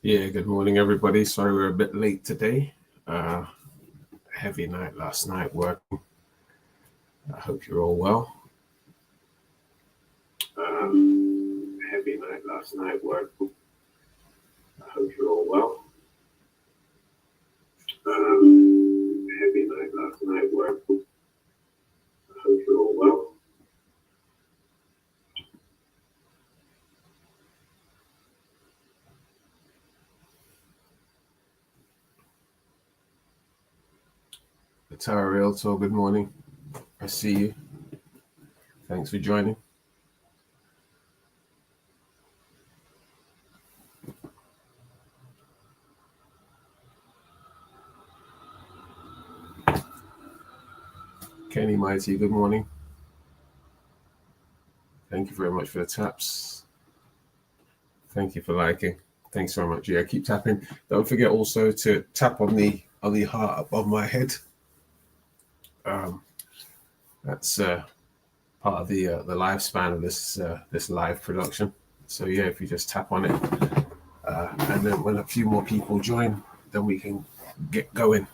Yeah, good morning, everybody. Sorry we're a bit late today. Uh, Heavy night last night working. I hope you're all well. Heavy night last night working. I hope you're all well. Heavy night last night working. I hope you're all well. Atara Realtor, good morning. I see you. Thanks for joining. Kenny Mighty, good morning. Thank you very much for the taps. Thank you for liking. Thanks very much. Yeah, keep tapping. Don't forget also to tap on the heart above my head. That's part of the lifespan of this live production. So yeah, if you just tap on it, and then when a few more people join, then we can get going.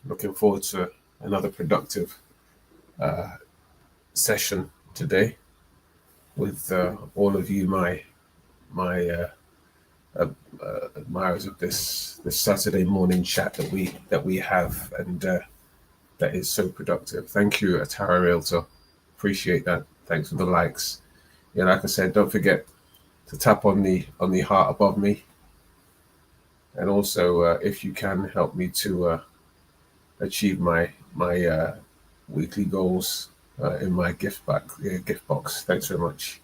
Looking forward to another productive session today with all of you, my admirers of this Saturday morning chat that we have, and that is so productive. Thank you, Atara Realtor. Appreciate that. Thanks for the likes. Yeah, like I said, don't forget to tap on the heart above me, and also if you can help me to achieve my weekly goals in my gift box. Thanks very much.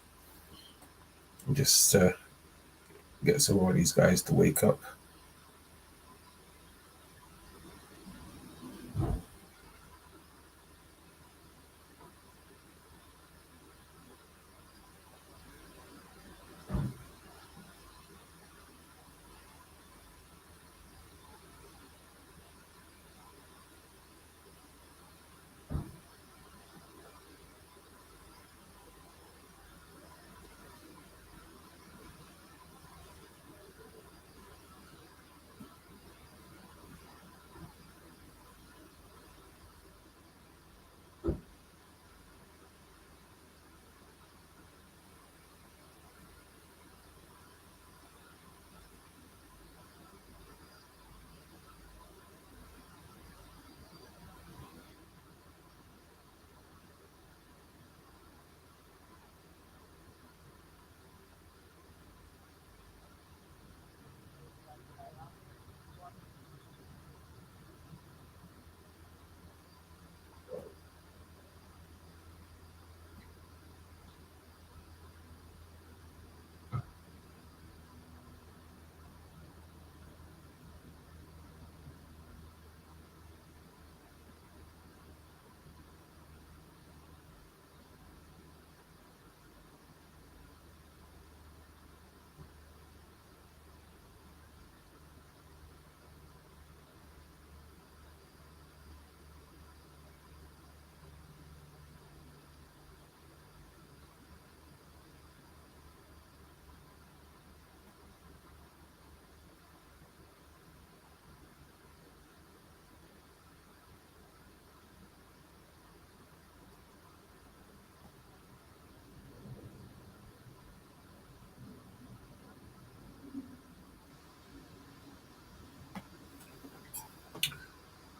And just get some more of these guys to wake up.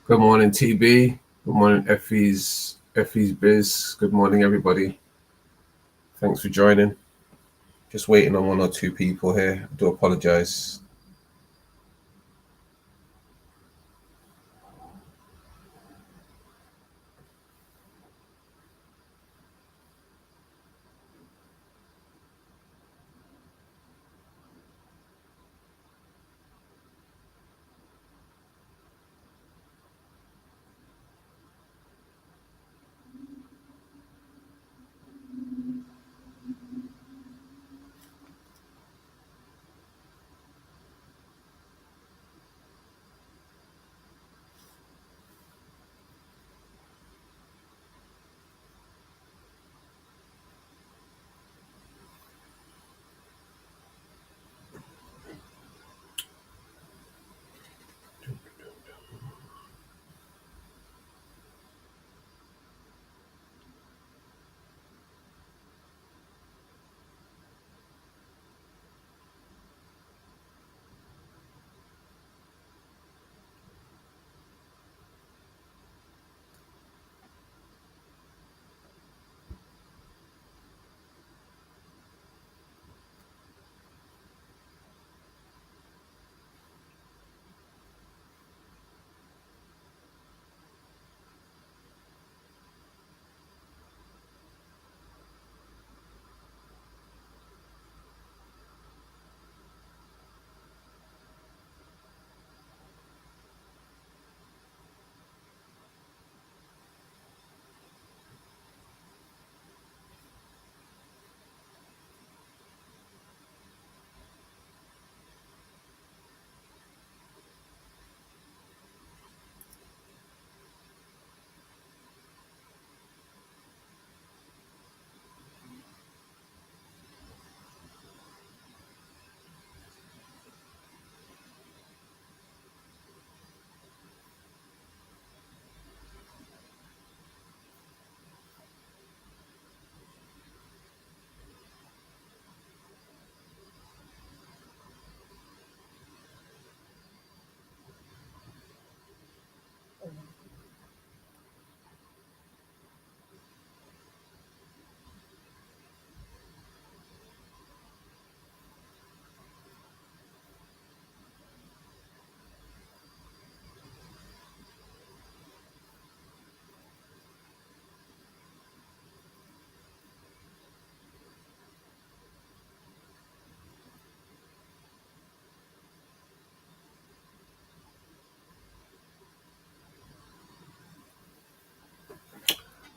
Good morning, TB. Good morning, Effie's Biz. Good morning, everybody. Thanks for joining. Just waiting on one or two people here. I do apologize.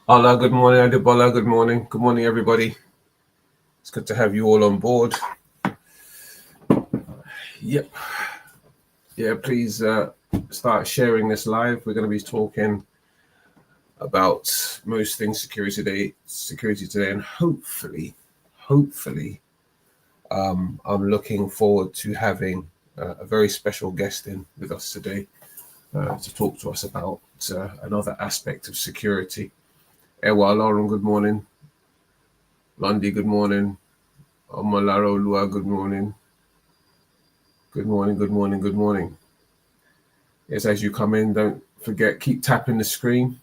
Allah, good morning. Adebola, good morning. Good morning, everybody. It's good to have you all on board. Yep. Yeah, please start sharing this live. We're going to be talking about most things security today, and hopefully, I'm looking forward to having a very special guest in with us today to talk to us about another aspect of security. Ewa Lauren, good morning. Lundy, good morning. Omalaro Lua, good morning. Good morning, good morning, good morning. Yes, as you come in, don't forget, keep tapping the screen.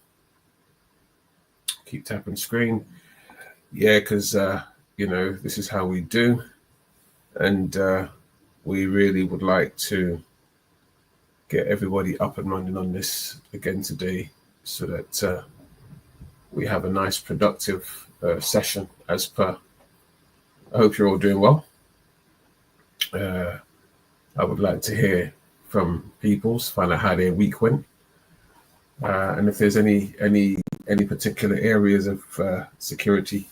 Keep tapping screen. Yeah, because, this is how we do. And we really would like to get everybody up and running on this again today so that we have a nice, productive session as per. I hope you're all doing well. I would like to hear from people, find out how their week went. And if there's any particular areas of security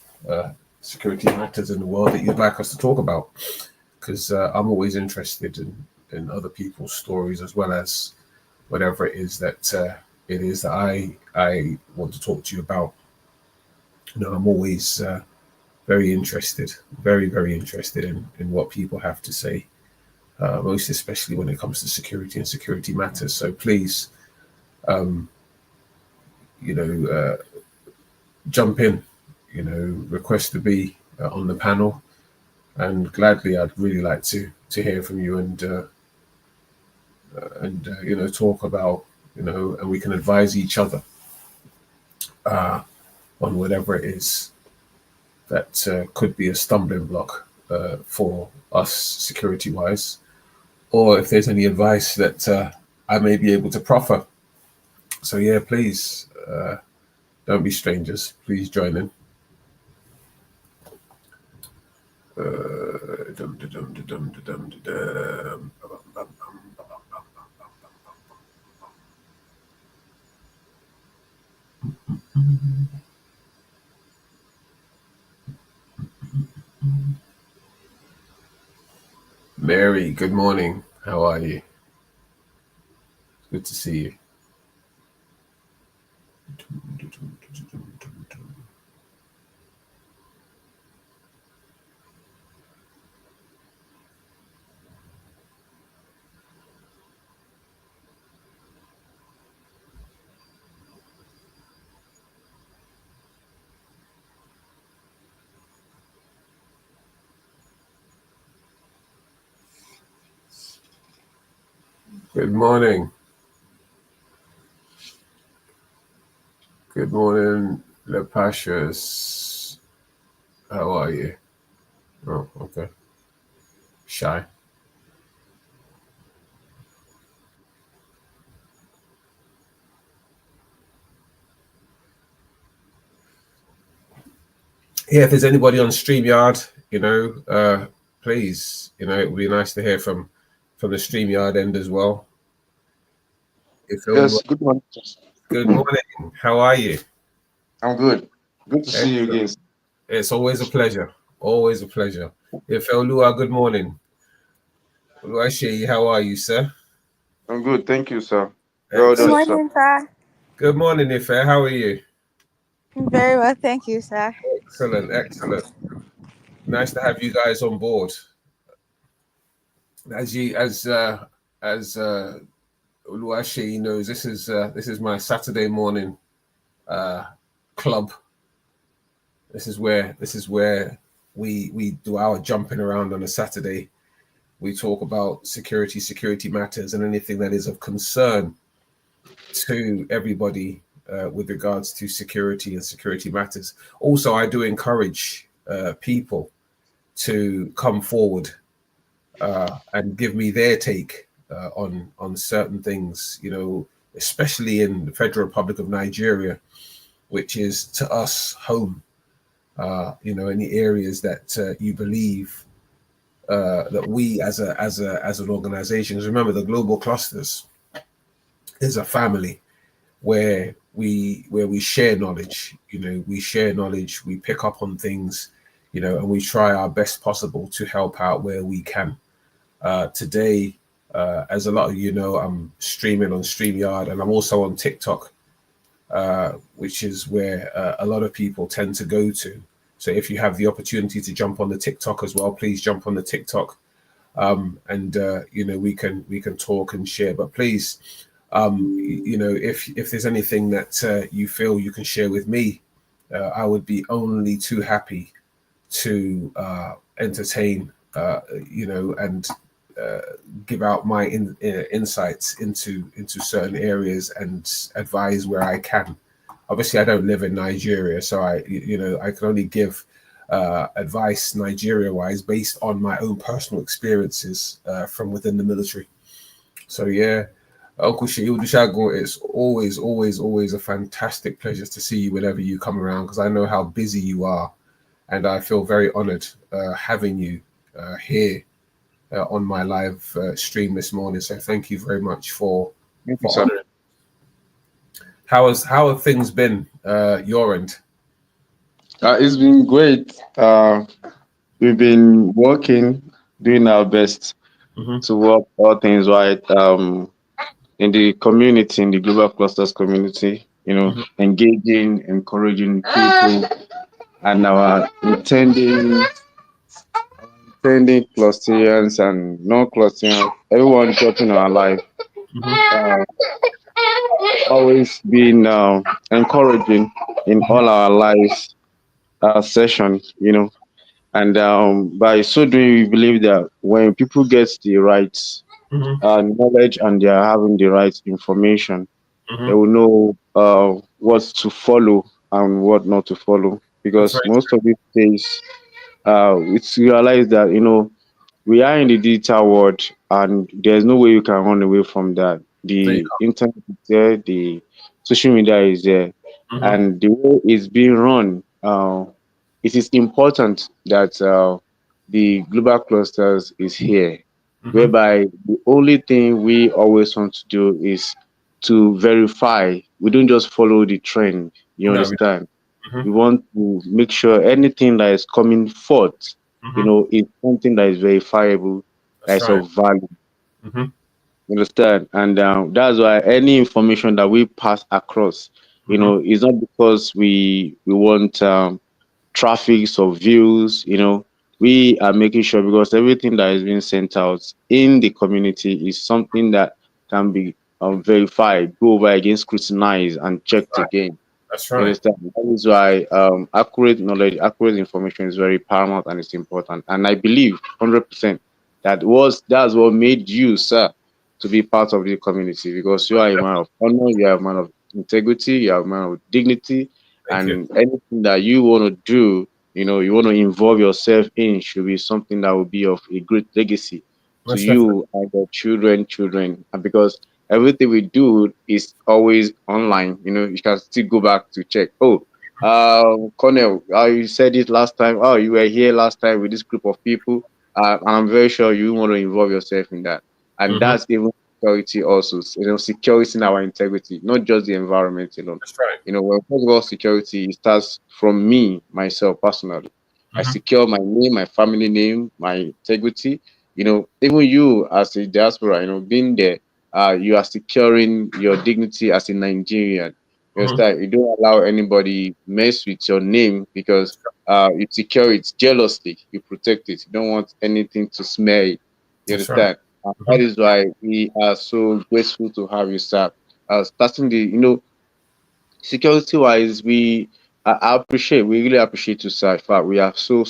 matters in the world that you'd like us to talk about, because I'm always interested in other people's stories as well as whatever it is that I want to talk to you about. I'm always very interested, very interested in what people have to say, most especially when it comes to security and security matters. So please, jump in, request to be on the panel, and gladly I'd really like to hear from you and talk about, and we can advise each other on whatever it is that could be a stumbling block for us security wise, or if there's any advice that I may be able to proffer. So yeah, please don't be strangers. Please join in. Mary, good morning. How are you? Good to see you. Good morning. Good morning, Le Pashas. How are you? Oh, okay. Shy. Yeah, if there's anybody on StreamYard, please, it would be nice to hear from the StreamYard end as well. Yes, good morning. Good morning. How are you? I'm good. Good to see you Excellent. again. It's always a pleasure. Always a pleasure. Ifeoluwa, good morning. Oluwaseyi, how are you, sir? I'm good. Thank you, sir. Well Good done, Excellent. sir. morning, sir. Good morning, Ife. How are you? Very well, thank you, sir. Excellent. Nice to have you guys on board. As Oluwaseyi knows, this is my Saturday morning club. This is where we do our jumping around on a Saturday. We talk about security matters, and anything that is of concern to everybody with regards to security and security matters. Also, I do encourage people to come forward and give me their take on certain things, especially in the Federal Republic of Nigeria, which is to us home. Any areas that you believe that we as an organization, because remember the global clusters is a family where where we share knowledge. You know, we share knowledge, we pick up on things, you know, and we try our best possible to help out where we can. Today, as a lot of you know, I'm streaming on StreamYard, and I'm also on TikTok, which is where a lot of people tend to go to. So if you have the opportunity to jump on the TikTok as well, please jump on the TikTok, and you know, we can talk and share. But please, you know, if there's anything that you feel you can share with me, I would be only too happy to entertain, you know, and uh, give out my insights into certain areas and advise where I can. Obviously, I don't live in Nigeria, so you know, I can only give advice Nigeria wise based on my own personal experiences from within the military. So yeah, Uncle Shail Dushago, it's always a fantastic pleasure to see you whenever you come around, because I know how busy you are, and I feel very honored having you here on my live stream this morning. So thank you very much Thank you, for sir. honoring. How have things been your end? It's been great. We've been working, doing our best Hmm. to work all things right. In the community, in the global clusters community, Hmm. engaging, encouraging people, and our intending clusterians and non-clusterians, everyone dropping our life. Hmm. Uh, Always been encouraging in Hmm. all our lives session, and by so doing, we believe that when people get the right Hmm. knowledge and they are having the right information, they Hmm. will know what to follow and what not to follow. That's Because very most of these days, it's realized that we are in the digital world, and there's no way you can run away from that. there you The internet is there, the social media is there, go. Hmm. and the way it's being run, it is important that the global clusters is here, Hmm. whereby the only thing we always want to do is to verify. We don't just follow the trend. You No, we understand? don't. We want to make sure anything that is coming forth, Hmm. is something that is verifiable, that That's is right. of value. Hmm. You understand? And that's why any information that we pass across, Hmm. is not because we want traffics or views. We are making sure, because everything that is being sent out in the community is something that can be verified, go over again, scrutinized, and That's checked right. again. That's You right. understand? That is why accurate knowledge, accurate information is very paramount and it's important. And I believe 100% that's what made you, sir, to be part of the community, because you are a man of honor, you are a man of integrity, you are a man of dignity, Thank you. and anything that you want to do, you want to involve yourself in, should be something that will be of a great legacy to Most definitely. you and your children. And because everything we do is always online. You can still go back to check. Oh, Colonel, you said it last time. Oh, you were here last time with this group of people. And I'm very sure you want to involve yourself in that. And Hmm. that's even security also. Security in our integrity, not just the environment alone. That's right. When we talk about security, it starts from me, myself, personally. I Hmm. secure my name, my family name, my integrity. Even you as a diaspora, being there, you are securing your dignity as a Nigerian. You Hmm. understand? You don't allow anybody mess with your name, because you secure it jealously. You protect it. You don't want anything to smear it. You That's right. understand? And Hmm. that is why we are so grateful to have you, sir. Starting the, security wise, I appreciate, we really appreciate you, sir. In fact, we are so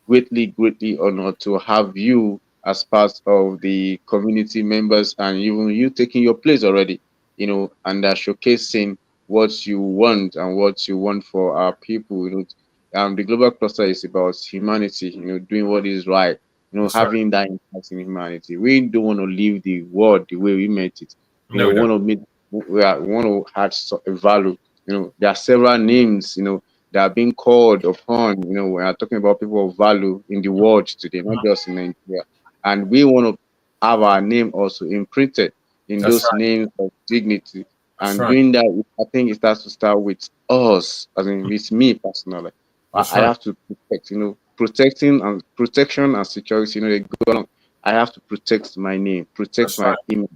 greatly honored to have you as part of the community members, and even you taking your place already, and showcasing what you want and what you want for our people. The global cluster is about humanity, doing what is right, That's right. having that impact in humanity. We don't want to leave the world the way we met it. No, we We don't. want to meet, we want to add a value. There are several names, that are being called upon, when we are talking about people of value in the world today, not Mhm. just in Nigeria. And we want to have our name also imprinted in That's those right. names of dignity That's And right. doing that, I think it has to start with us, as in with me personally. That's I right. have to protect, protection and security, they go along. I have to protect my name, protect That's right. my image.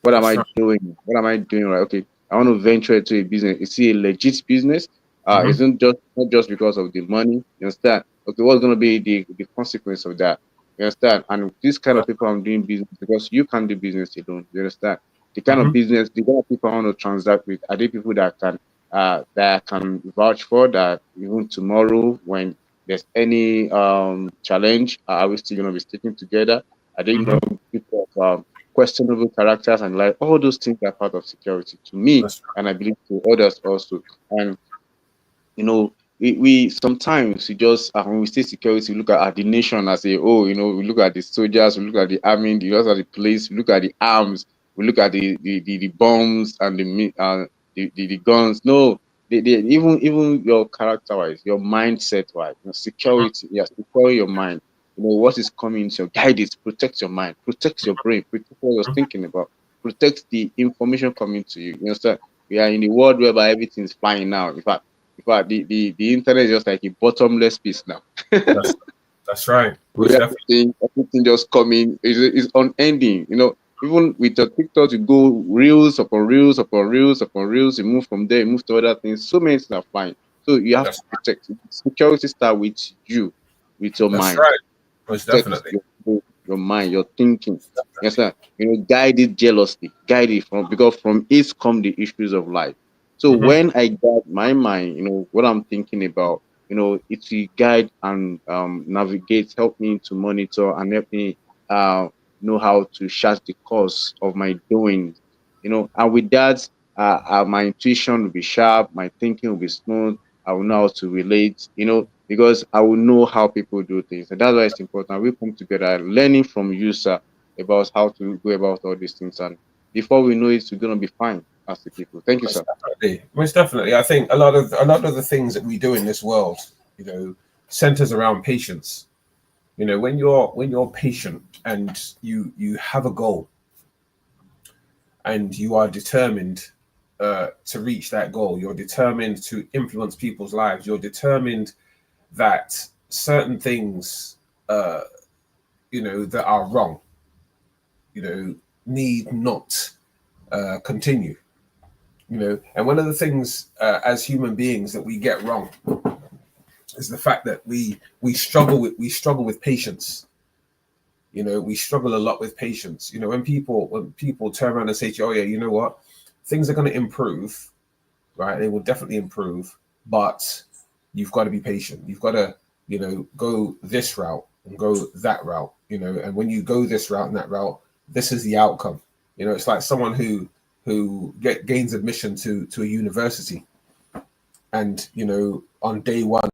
What am That's I right. doing? What am I doing right? Okay, I want to venture into a business. Is it a legit business? Mm-hmm. Isn't just not just because of the money. You understand? Okay, what's gonna be the consequence of that? You understand? And this kind of people I'm doing business because you can't do business alone. You understand? The kind of Mm-hmm. business, the kind of people I want to transact with, are they people that I can vouch for, that even tomorrow when there's any challenge, are we still gonna be sticking together? Are they Mm-hmm. not people of questionable characters, and like all those things are part of security to me, That's and I believe to others also. And we sometimes we just when we say security, we look at the nation as a oh, we look at the soldiers, we look at the army, we look at the police, we look at the arms, we look at the bombs and the guns. No, even your character wise, your mindset wise, right. security, yeah, secure your mind. What is coming into your guide it, protect your mind, protect your brain, protect what you're Mhm. thinking about, protect the information coming to you. You understand? We are in a world whereby everything's flying now. In fact, the internet is just like a bottomless pit now. That's that's right. With Most definitely. everything just coming, is unending. Even with the TikTok, you go reels upon reels upon reels upon reels. You move from there, you move to other things. So many things are flying. So you have to That's protect. Security start with you, with your that's mind. right. Most Protect definitely. your soul, your mind, your thinking. Yes, sir. Guide it jealously. Guide it because from it come the issues of life. So Mm-hmm. when I guide my mind, what I'm thinking about, it will guide and navigate, help me to monitor and help me uh, know how to chart the course of my doings. And with that, my intuition will be sharp, my thinking will be smooth. I will know how to relate, because I will know how people do things. And that's why it's important. We come together learning from you, sir, about how to go about all these things. And before we know it, we're gonna be fine as the people. Thank you, Most sir. definitely. Most definitely. I think a lot of the things that we do in this world, centers around patience. When you're patient and you have a goal and you are determined to reach that goal, you're determined to influence people's lives. You're determined that certain things, uh, that are wrong, need not continue. And one of the things as human beings that we get wrong is the fact that we struggle with patience. We struggle a lot with patience. When people turn around and say to you, "Oh yeah, you know what? Things are going to improve, right? They will definitely improve, but you've got to be patient. You've got to, go this route and go that route. And when you go this route and that route, this is the outcome. It's like someone who gains admission to a university, and on day one,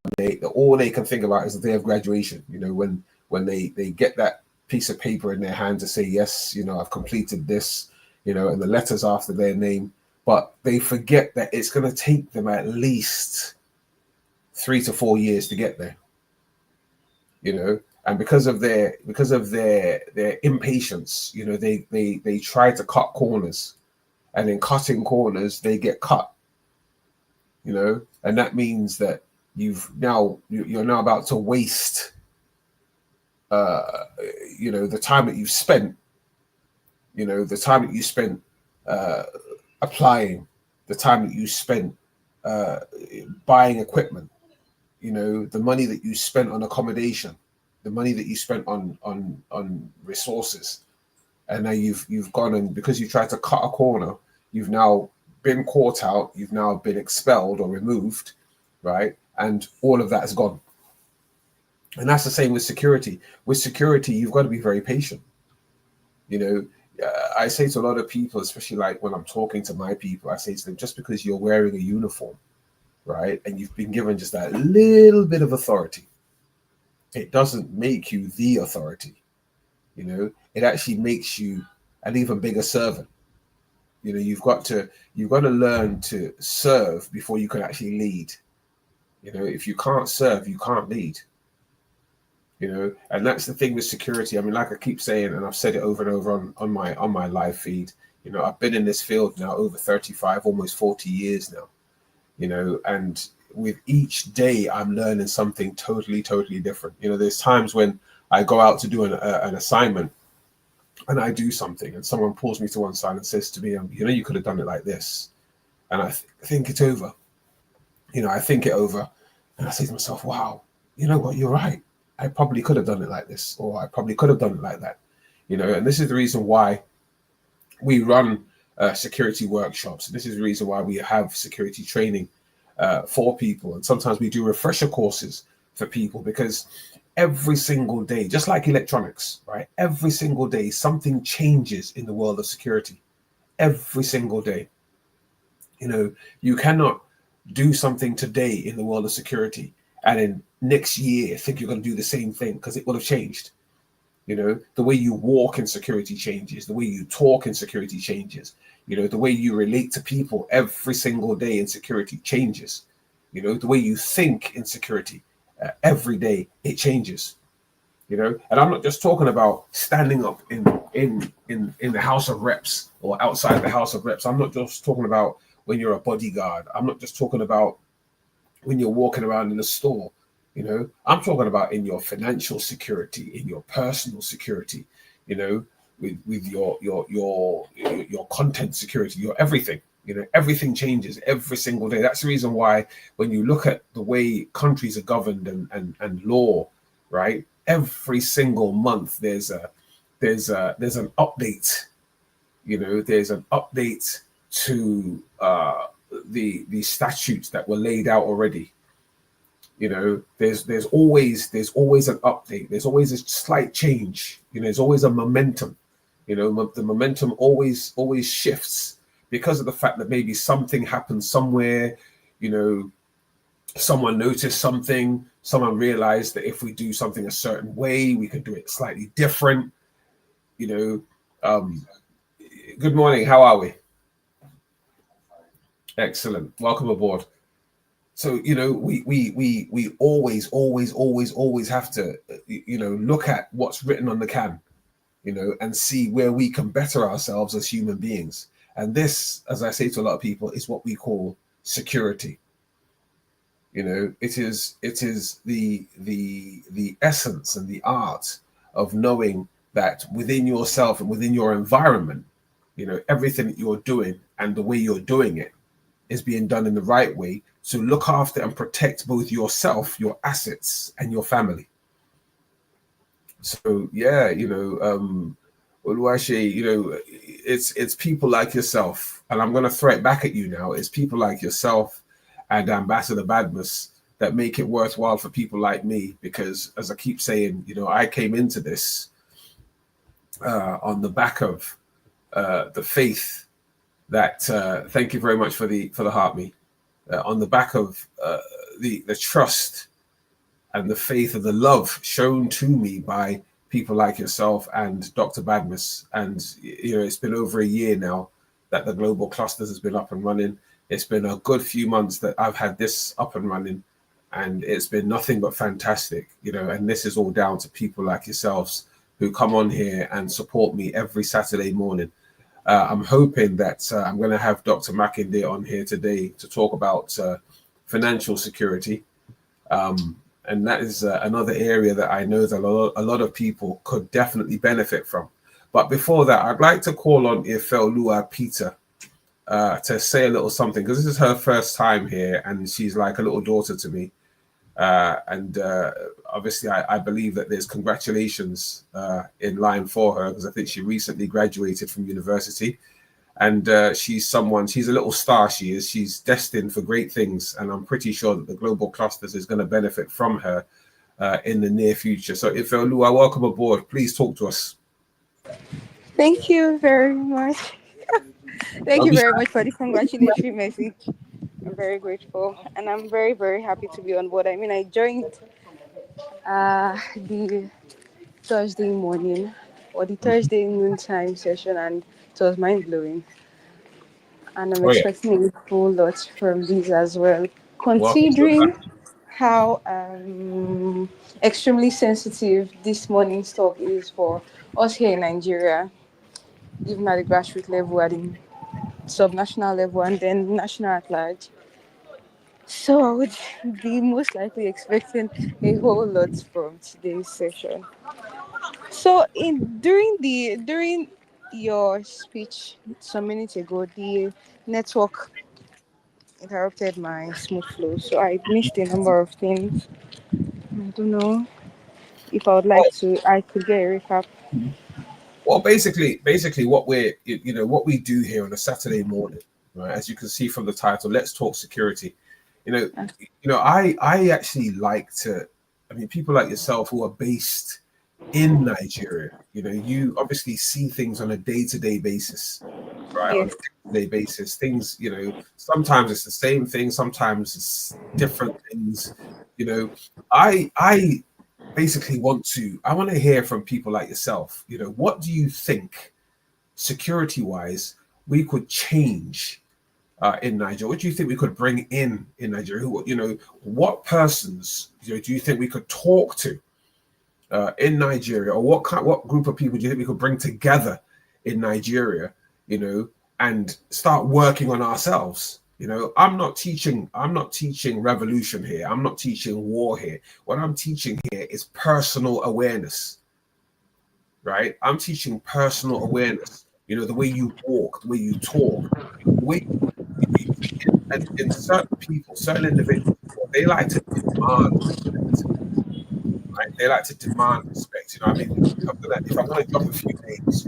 all they can think about is the day of graduation. When they get that piece of paper in their hand to say, yes, I've completed this, and the letters after their name, but they forget that it's going to take them at least 3 to 4 years to get there. And because of their impatience, they try to cut corners, and in cutting corners they get cut. And that means that you're now about to waste the time that you've spent, the time that you spent uh, applying, the time that you spent uh, buying equipment, the money that you spent on accommodation, the money that you spent on resources. And now you've gone, and because you tried to cut a corner, you've now been caught out, you've now been expelled or removed, right? And all of that is gone. And that's the same with security. With security, you've got to be very patient. You know, I say to a lot of people, especially like when I'm talking to my people, I say to them, just because you're wearing a uniform, right, and you've been given just that little bit of authority, it doesn't make you the authority. It actually makes you an even bigger servant. You've got to learn to serve before you can actually lead. If you can't serve, you can't lead. And that's the thing with security. I mean, like I keep saying, and I've said it over and over on my live feed, I've been in this field now over 35, almost 40 years now, and with each day I'm learning something totally, totally different. There's times when I go out to do an assignment and I do something and someone pulls me to one side and says to me, you could have done it like this. And I think it over. I think it over and I say to myself, wow, you know what, you're right. I probably could have done it like this, or I probably could have done it like that. And this is the reason why we run security workshops. This is the reason why we have security training for people. And sometimes we do refresher courses for people, because every single day, just like electronics, right? Every single day, something changes in the world of security. Every single day. You cannot do something today in the world of security and in next year think you're going to do the same thing, because it will have changed. The way you walk in security changes, the way you talk in security changes, the way you relate to people every single day in security changes, the way you think in security every day, it changes. And I'm not just talking about standing up in the House of Reps or outside the House of Reps. I'm not just talking about when you're a bodyguard. I'm not just talking about when you're walking around in the store. I'm talking about in your financial security, in your personal security, with your content security, your everything. Everything changes every single day. That's the reason why when you look at the way countries are governed and law, right? Every single month there's an update. There's an update to the statutes that were laid out already. There's always an update. There's always a slight change. There's always a momentum. The momentum always shifts because of the fact that maybe something happened somewhere. Someone noticed something. Someone realized that if we do something a certain way, we could do it slightly different. Good morning. How are we? Excellent. Welcome aboard. So we always have to look at what's written on the can, and see where we can better ourselves as human beings. And this, as I say to a lot of people, is what we call security. It is the essence and the art of knowing that within yourself and within your environment, everything that you're doing and the way you're doing it is being done in the right way to look after and protect both yourself, your assets, and your family. So yeah, Oluwaseyi, it's people like yourself, and I'm going to throw it back at you now. It's people like yourself and Ambassador Badmus that make it worthwhile for people like me, because as I keep saying, I came into this on the back of the faith that thank you very much for the heart, me, on the back of the trust and the faith and the love shown to me by people like yourself and Dr. Badmus. And it's been over a year now that the global clusters has been up and running. It's been a good few months that I've had this up and running, and it's been nothing but fantastic. And this is all down to people like yourselves who come on here and support me every Saturday morning. I'm hoping that I'm going to have Dr. Makinde on here today to talk about financial security. And that is another area that I know that a lot of people could definitely benefit from. But before that, I'd like to call on Ifelua Peter to say a little something, because this is her first time here and she's like a little daughter to me. And obviously, I believe that there's congratulations in line for her, because I think she recently graduated from university. And she's a little star, she is. She's destined for great things. And I'm pretty sure that the Global Clusters is going to benefit from her in the near future. So Ifeoluwa, welcome aboard. Please talk to us. Thank you very much. Thank Don't you be very shy. much for the congratulatory message. I'm very grateful, and I'm very, very happy to be on board. I mean, I joined the Thursday morning or the Thursday noontime session, and it was mind blowing. And I'm Oh, yeah. expecting a whole lot from these as well, Welcome to considering the how extremely sensitive this morning's talk is for us here in Nigeria. even at the grassroots level, at the subnational level, and then national at large. So I would be most likely expecting a whole lot from today's session. So during your speech some minutes ago, the network interrupted my smooth flow, so I missed a number of things. I don't know if I would like to. I could get a recap. Well, basically, what what we do here on a Saturday morning, right? As you can see from the title, let's talk security. You know, I actually like to. I mean, people like yourself who are based in Nigeria. You obviously see things on a day-to-day basis, right? On Yes. a day-to-day basis, things. Sometimes it's the same thing, sometimes it's different things. I basically I want to hear from people like yourself. What do you think security wise we could change in Nigeria? What do you think we could bring in Nigeria? What persons do you think we could talk to in Nigeria, or what group of people do you think we could bring together in Nigeria, and start working on ourselves? I'm not teaching revolution here. I'm not teaching war here. What I'm teaching here is personal awareness, right? I'm teaching personal awareness. The way you walk, the way you talk, the way and certain people, certain individuals, they like to demand respect, right? They like to demand respect. I mean, if I'm gonna drop a few names,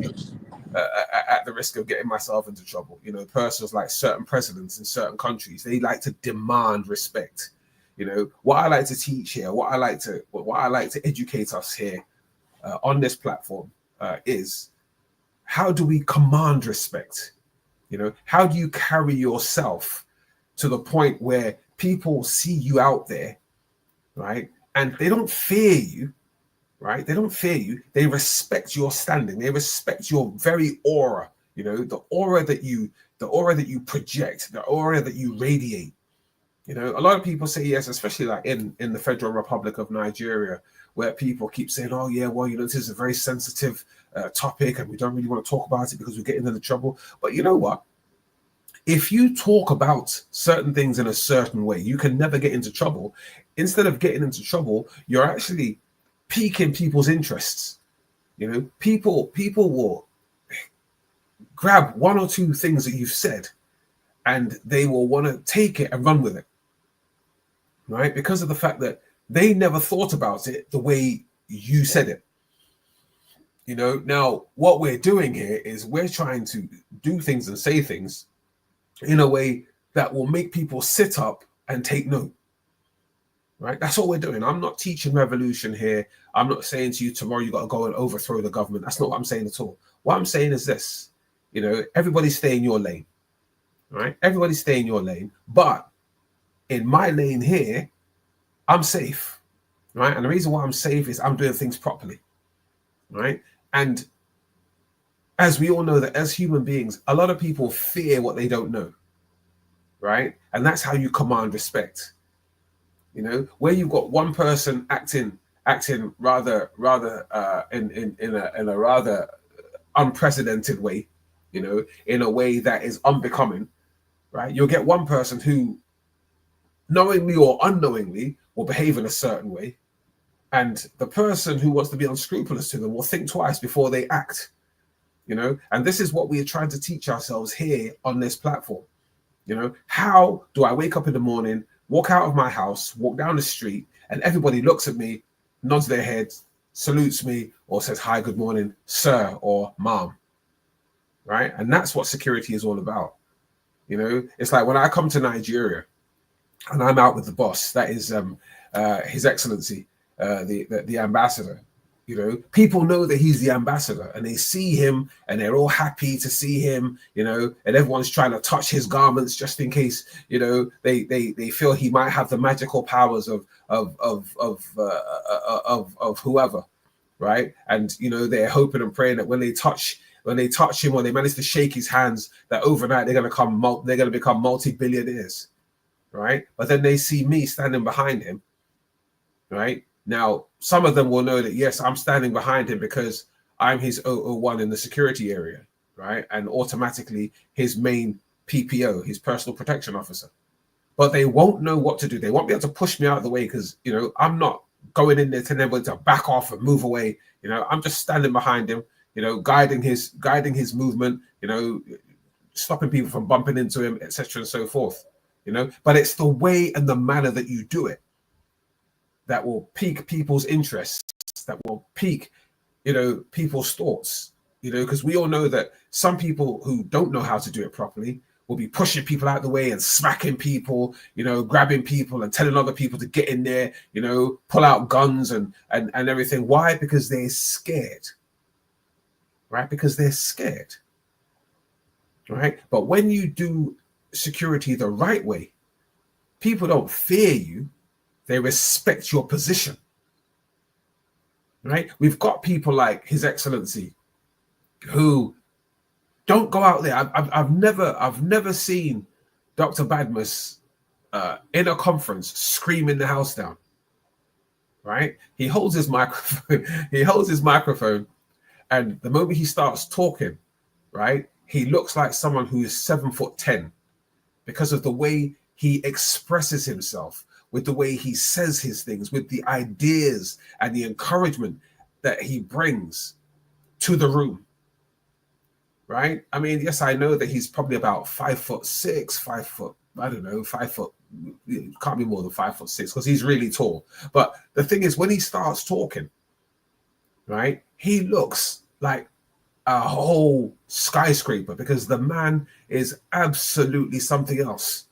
at the risk of getting myself into trouble. Persons like certain presidents in certain countries, they like to demand respect. What I like to teach here, what I like to educate us here on this platform is, how do we command respect? How do you carry yourself to the point where people see you out there, right? And they don't fear you, right? They don't fear you. They respect your standing. They respect your very aura. The aura that you project, the aura that you radiate. A lot of people say yes, especially like in the Federal Republic of Nigeria, where people keep saying, "Oh yeah, well, this is a very sensitive topic, and we don't really want to talk about it because we're getting into trouble." But you know what? If you talk about certain things in a certain way, you can never get into trouble. Instead of getting into trouble, you're actually piquing people's interests. People will grab one or two things that you've said, and they will want to take it and run with it, right? Because of the fact that they never thought about it the way you said it. Now what we're doing here is we're trying to do things and say things in a way that will make people sit up and take note, right? That's all we're doing. I'm not teaching revolution here. I'm not saying to you tomorrow you got to go and overthrow the government. That's not what I'm saying at all. What I'm saying is this: everybody stay in your lane, right? Everybody stay in your lane, but in my lane here, I'm safe, right? And the reason why I'm safe is I'm doing things properly, right? And as we all know, that as human beings, a lot of people fear what they don't know, right? And that's how you command respect. Where you've got one person acting rather in a rather unprecedented way, in a way that is unbecoming, right? You'll get one person who, knowingly or unknowingly, will behave in a certain way, and the person who wants to be unscrupulous to them will think twice before they act. And this is what we are trying to teach ourselves here on this platform. How do I wake up in the morning, walk out of my house, walk down the street, and everybody looks at me, nods their head, salutes me, or says, "Hi, good morning, sir," or "mom," right? And that's what security is all about. It's like when I come to Nigeria and I'm out with the boss, that is His Excellency, the ambassador. People know that he's the ambassador, and they see him and they're all happy to see him, and everyone's trying to touch his garments just in case, they feel he might have the magical powers of whoever, right? And they're hoping and praying that when they touch him, or they manage to shake his hands, that overnight they're going to become multi-billionaires, right? But then they see me standing behind him, right? Now, some of them will know that, yes, I'm standing behind him because I'm his 001 in the security area, right? And automatically his main PPO, his personal protection officer. But they won't know what to do. They won't be able to push me out of the way because, you know, I'm not going in there telling everybody to back off and move away. You know, I'm just standing behind him, you know, guiding his movement, you know, stopping people from bumping into him, etc. and so forth. You know, but it's the way and the manner that you do it that will pique people's interests, that will pique, you know, people's thoughts, you know, because we all know that some people who don't know how to do it properly will be pushing people out the way and smacking people, you know, grabbing people and telling other people to get in there, you know, pull out guns and everything. Why? Because they're scared, right? Because they're scared, right? But when you do security the right way, people don't fear you, they respect your position, right? We've got people like His Excellency who don't go out there. I've never seen Dr. Badmus in a conference screaming the house down, right? He holds his microphone, and the moment he starts talking, right, he looks like someone who is 7'10" because of the way he expresses himself, with the way he says his things, with the ideas and the encouragement that he brings to the room. Right? I mean, yes, I know that he's probably about 5'6", 5 foot, I don't know, 5 foot, can't be more than 5'6" because he's really tall. But the thing is, when he starts talking, right, he looks like a whole skyscraper because the man is absolutely something else,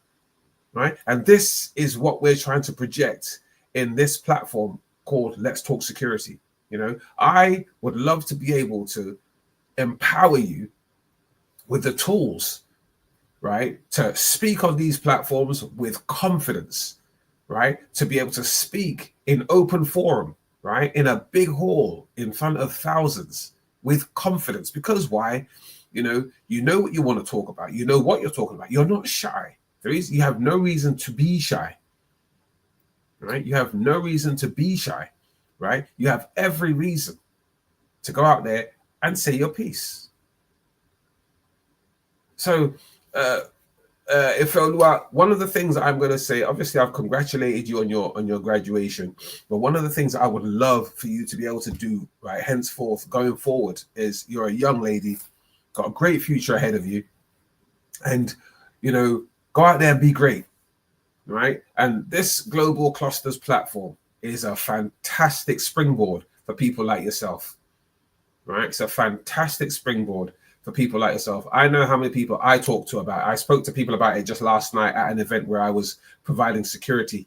right? And this is what we're trying to project in this platform called Let's Talk Security. You know, I would love to be able to empower you with the tools, right, to speak on these platforms with confidence, right, to be able to speak in open forum, right, in a big hall in front of thousands with confidence. Because why? You know what you want to talk about. You know what you're talking about. You're not shy. You have no reason to be shy, right? You have no reason to be shy, right? You have every reason to go out there and say your piece. So, if one of the things that I'm going to say, obviously, I've congratulated you on your graduation, but one of the things I would love for you to be able to do, right, henceforth, going forward, is you're a young lady, got a great future ahead of you, and you know, go out there and be great, right? And this Global Clusters platform is a fantastic springboard for people like yourself, right? It's a fantastic springboard for people like yourself. I know how many people I talked to about it. I spoke to people about it just last night at an event where I was providing security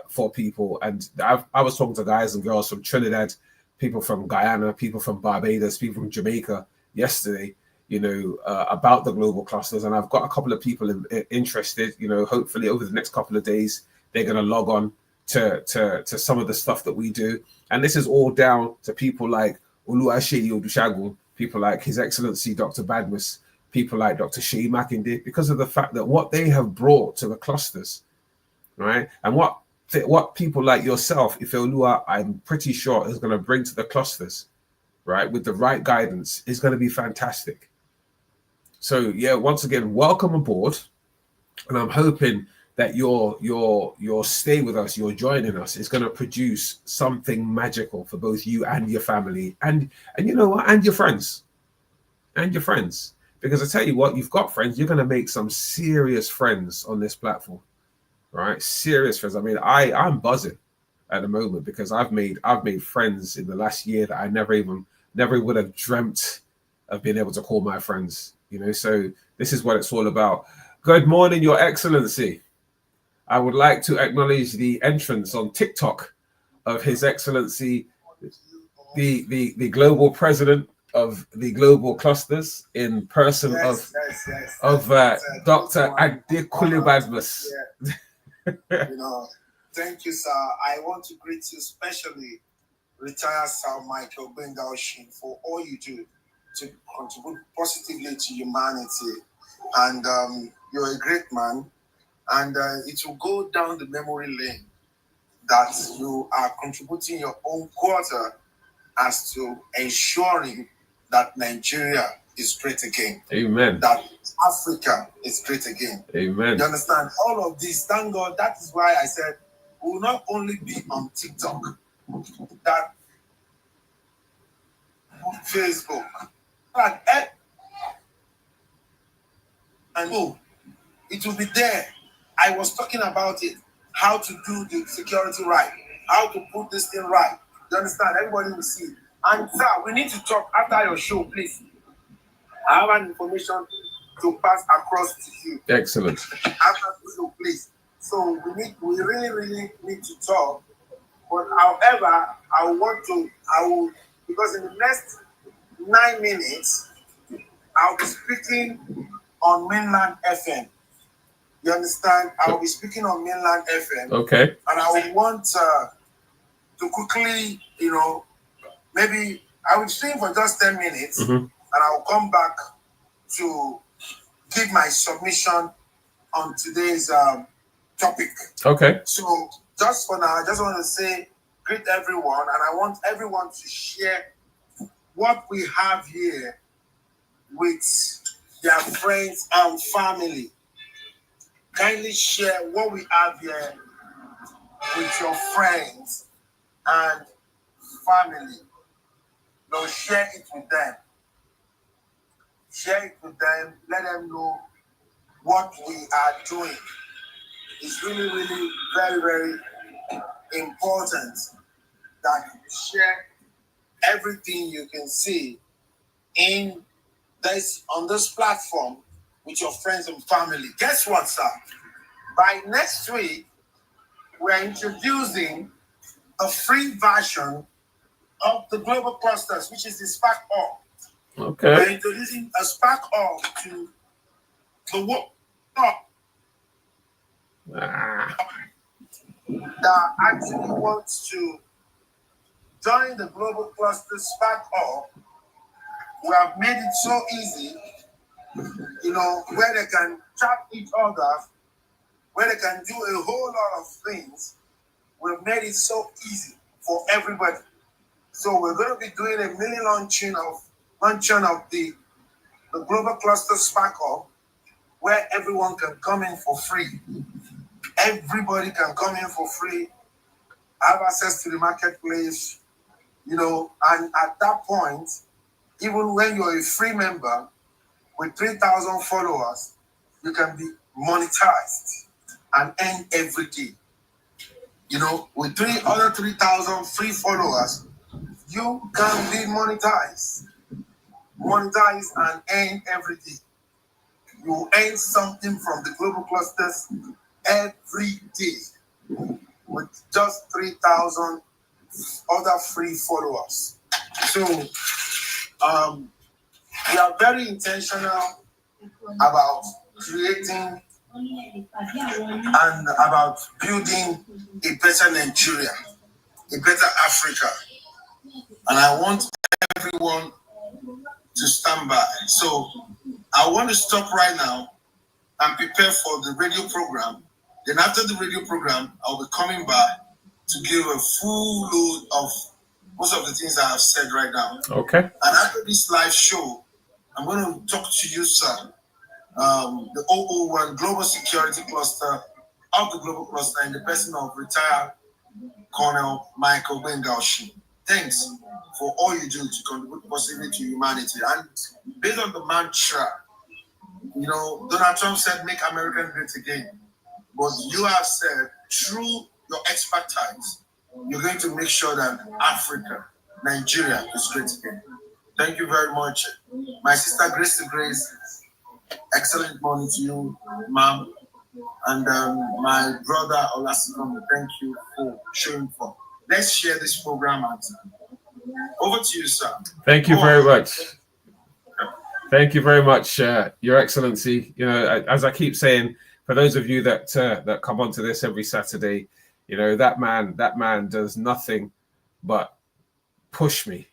for people. And I was talking to guys and girls from Trinidad, people from Guyana, people from Barbados, people from Jamaica yesterday, you know, about the global clusters. And I've got a couple of people interested, you know, hopefully over the next couple of days, they're going to log on to some of the stuff that we do. And this is all down to people like Oluwaseyi Odushagun, people like His Excellency Dr. Badmus, people like Dr. Sheyi Makinde, because of the fact that what they have brought to the clusters, right? And what people like yourself, Ifeoluwa, I'm pretty sure is going to bring to the clusters, right, with the right guidance, is going to be fantastic. So yeah, once again, welcome aboard, and I'm hoping that your stay with us, your joining us, is going to produce something magical for both you and your family, and you know what, and your friends, because I tell you what, you've got friends. You're going to make some serious friends on this platform, right? Serious friends. I mean, I'm buzzing at the moment because I've made friends in the last year that I never would have dreamt of being able to call my friends. You know, so this is what it's all about. Good morning, Your Excellency. I would like to acknowledge the entrance on TikTok of His Excellency, the global president of the global clusters, in person of Dr. Adekunle Badmus. You know, thank you, sir. I want to greet you, especially retired Sir Michael Gbenga Oshin, for all you do to contribute positively to humanity. And you're a great man. And it will go down the memory lane that you are contributing your own quarter as to ensuring that Nigeria is great again. Amen. That Africa is great again. Amen. You understand? All of this, thank God. That is why I said we will not only be on TikTok, that Facebook, and oh, it will be there. I was talking about it, how to do the security right, how to put this thing right. You understand? Everybody will see. And sir, we need to talk after your show, please. I have an information to pass across to you. Excellent. After the show, please. So we really need to talk. But however, because in the next 9 minutes, I'll be speaking on mainland FM. You understand? I will be speaking on mainland FM. Okay. And I will want to quickly, maybe I will stream for just 10 minutes, and I will come back to give my submission on today's topic. Okay. So just for now, I just want to say greet everyone, and I want everyone to share what we have here with their friends and family. Kindly share what we have here with your friends and family. Now share it with them. Share it with them. Let them know what we are doing. It's really very, very important that you share everything you can see on this platform with your friends and family. Guess what, sir? By next week, we're introducing a free version of the global clusters, which is the Spark Org. Okay. We're introducing a Spark Org to the world that actually wants to join the global cluster Spark Org. We have made it so easy, where they can chat each other, where they can do a whole lot of things. We've made it so easy for everybody. So we're going to be doing a mini launching of the global cluster Spark Org, where everyone can come in for free. Everybody can come in for free, have access to the marketplace, and at that point, even when you're a free member with 3,000 followers, you can be monetized and earn every day. With 3,000 free followers, you can be monetized and earn every day. You earn something from the global clusters every day with just 3,000 other free followers. So we are very intentional about creating and about building a better Nigeria, a better Africa. And I want everyone to stand by. So I want to stop right now and prepare for the radio program. Then after the radio program, I'll be coming back to give a full load of most of the things I have said right now. Okay. And after this live show, I'm going to talk to you, sir. The 001 Global Security Cluster of the Global Cluster in the person of retired Colonel Michael Gbenga Oshin. Thanks for all you do to contribute positively to humanity. And based on the mantra, Donald Trump said, "Make America great again." But you have said, through your expertise, you're going to make sure that Africa, Nigeria is great again. Thank you very much. My sister, Grace to Grace, excellent morning to you, ma'am. And my brother, Olasikon, thank you for showing up. Let's share this program out. Over to you, sir. Thank you very much. Thank you very much, Your Excellency. As I keep saying, for those of you that come onto this every Saturday, that man does nothing but push me.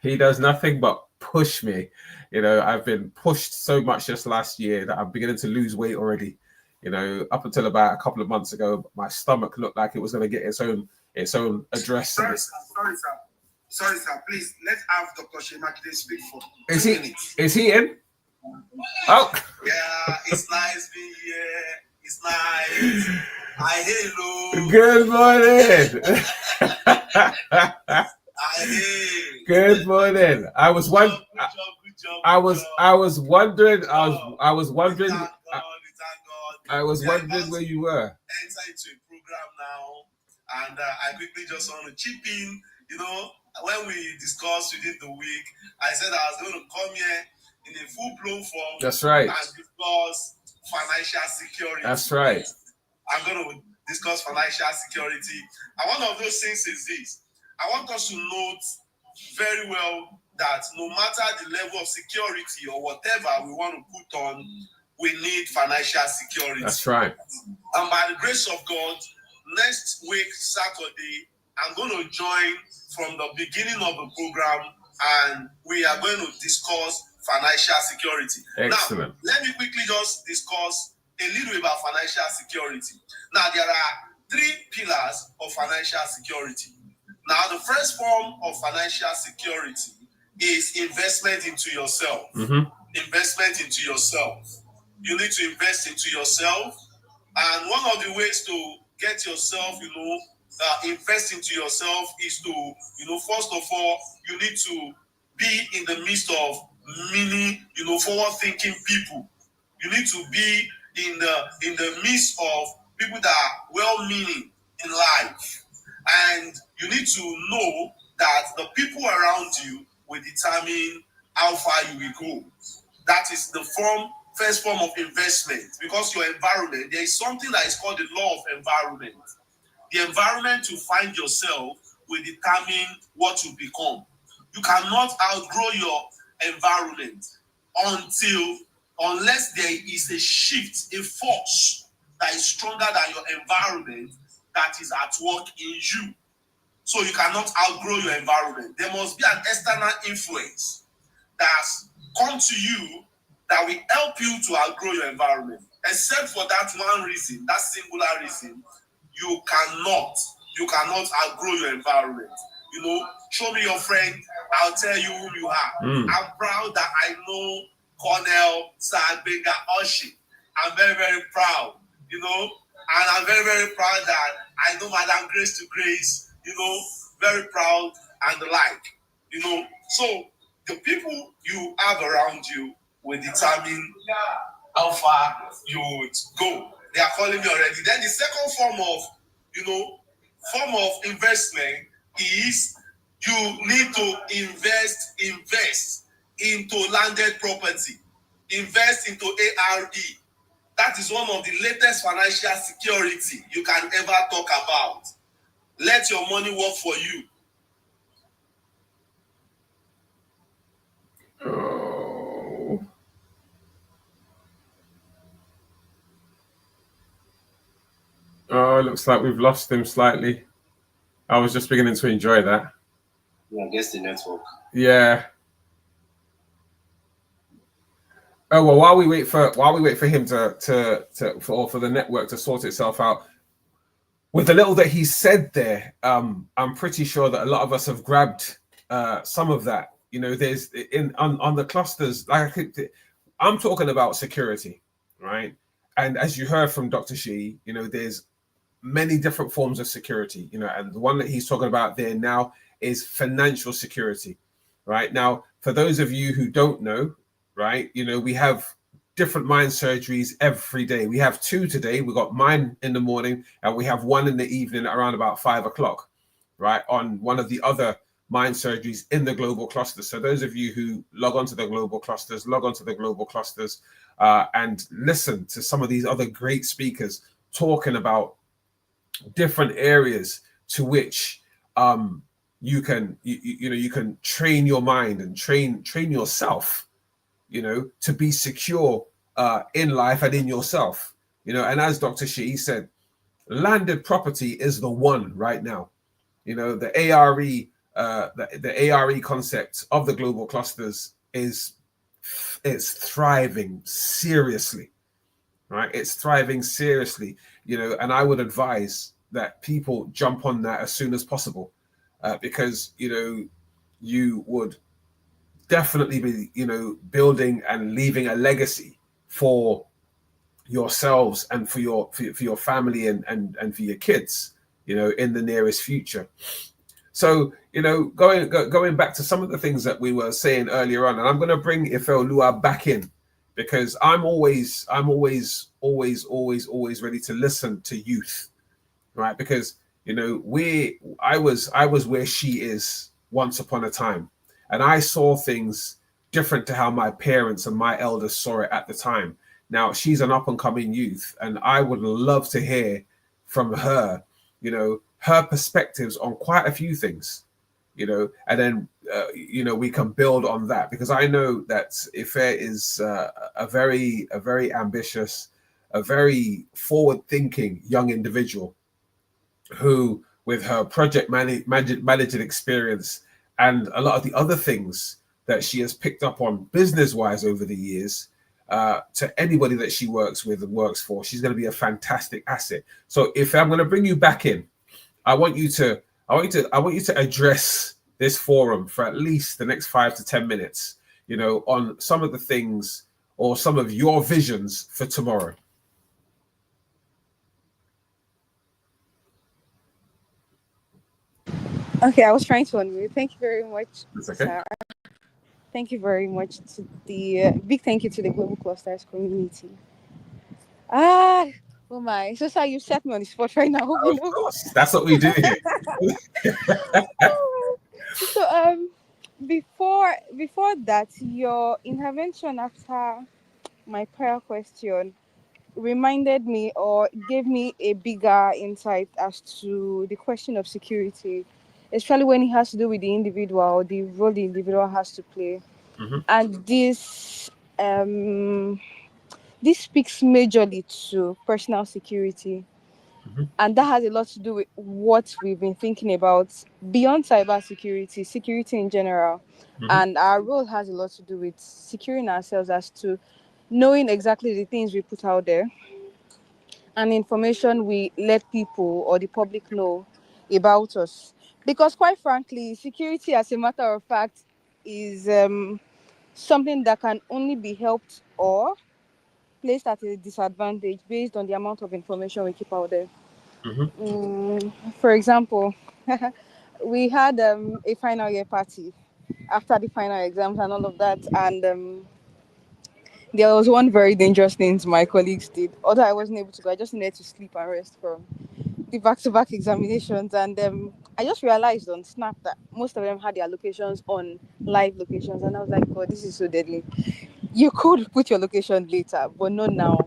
He does nothing but push me. I've been pushed so much just last year that I'm beginning to lose weight already. Up until about a couple of months ago, my stomach looked like it was going to get its own address. Sorry, sir. Sorry, sir. Please, let's have Dr. Shemakide speak for Is 2 he? minutes. Is he in? Oh. Yeah, it's nice being here. It's nice. Hello. Good morning. Good morning. I was wondering. I was wondering where you were. Enter into a program now, and I quickly just want to chip in. You know, when we discussed within the week, I said I was going to come here in a full-blown form. That's right. And discuss financial security. That's right. I'm going to discuss financial security. And one of those things is this. I want us to note very well that no matter the level of security or whatever we want to put on, we need financial security. That's right. And by the grace of God, next week, Saturday, I'm going to join from the beginning of the program, and we are going to discuss financial security. Excellent. Now, let me quickly just discuss a little bit about financial security. Now, there are 3 pillars of financial security. Now, the first form of financial security is investment into yourself. Mm-hmm. Investment into yourself. You need to invest into yourself. And one of the ways to get yourself, invest into yourself is to, first of all, you need to be in the midst of many, forward-thinking people. You need to be in the midst of people that are well-meaning in life. And you need to know that the people around you will determine how far you will go. That is the first form of investment, because your environment, there is something that is called the law of environment. The environment you find yourself will determine what you become. You cannot outgrow your environment unless there is a shift, a force that is stronger than your environment that is at work in you. So you cannot outgrow your environment. There must be an external influence that's come to you that will help you to outgrow your environment. Except for that one reason, that singular reason, you cannot outgrow your environment. Show me your friend, I'll tell you who you are. I'm proud that I know Colonel Michael Gbenga Oshin. I'm very, very proud, and I'm very, very proud that I know Madam Grace to Grace, very proud and the like, So the people you have around you will determine how far you would go. They are calling me already. Then the second form of investment is you need to invest into landed property. Invest into ARE. That is one of the latest financial security you can ever talk about. Let your money work for you. Oh, looks like we've lost him slightly. I was just beginning to enjoy that. Yeah, I guess the network. Yeah. Oh well, while we wait for him for the network to sort itself out, with the little that he said there, I'm pretty sure that a lot of us have grabbed some of that. There's on the clusters. I'm talking about security, right? And as you heard from Dr. Shi, there's many different forms of security, and the one that he's talking about there now is financial security, right? Now, for those of you who don't know, right, we have different mind surgeries every day. We have 2 today. We got mine in the morning, and we have 1 in the evening around about 5 o'clock, right, on one of the other mind surgeries in the global clusters. So those of you who log on to the global clusters, and listen to some of these other great speakers talking about different areas to which you can train your mind and train yourself, to be secure in life and in yourself, and as Dr. Shi said, landed property is the one right now. The ARE concept of the global clusters it's thriving seriously, right? It's thriving seriously, and I would advise that people jump on that as soon as possible, because you would definitely be, building and leaving a legacy for yourselves and for your family and for your kids, in the nearest future. So, going back to some of the things that we were saying earlier on, and I'm going to bring Ifel Lua back in, because I'm always ready to listen to youth, right? Because I was where she is once upon a time, and I saw things different to how my parents and my elders saw it at the time. Now she's an up and coming youth, and I would love to hear from her, her perspectives on quite a few things, and then we can build on that, because I know that Ife is a very ambitious, a very forward thinking young individual who, with her project managing experience and a lot of the other things that she has picked up on business wise over the years, to anybody that she works with and works for, she's going to be a fantastic asset. So if I'm going to bring you back in, I want you to address this forum for at least the next 5 to 10 minutes, on some of the things or some of your visions for tomorrow. Okay, I was trying to unmute. Thank you very much, That's okay. sir. Thank you very much to the big thank you to the Global Clusters community. Oh my! So, sir, you set me on the spot right now. Of course, that's what we do here. So, before that, your intervention after my prayer question reminded me or gave me a bigger insight as to the question of security, especially when it has to do with the individual, the role the individual has to play. Mm-hmm. And this speaks majorly to personal security. Mm-hmm. And that has a lot to do with what we've been thinking about beyond cybersecurity, security in general. Mm-hmm. And our role has a lot to do with securing ourselves as to knowing exactly the things we put out there and information we let people or the public know about us. Because quite frankly, security, as a matter of fact, is something that can only be helped or placed at a disadvantage based on the amount of information we keep out there. Mm-hmm. For example, we had a final year party after the final exams and all of that, and there was one very dangerous thing my colleagues did. Although I wasn't able to go, I just needed to sleep and rest from the back-to-back examinations, and I just realized on Snap that most of them had their locations on live locations, and I was like, God, this is so deadly. You could put your location later, but not now,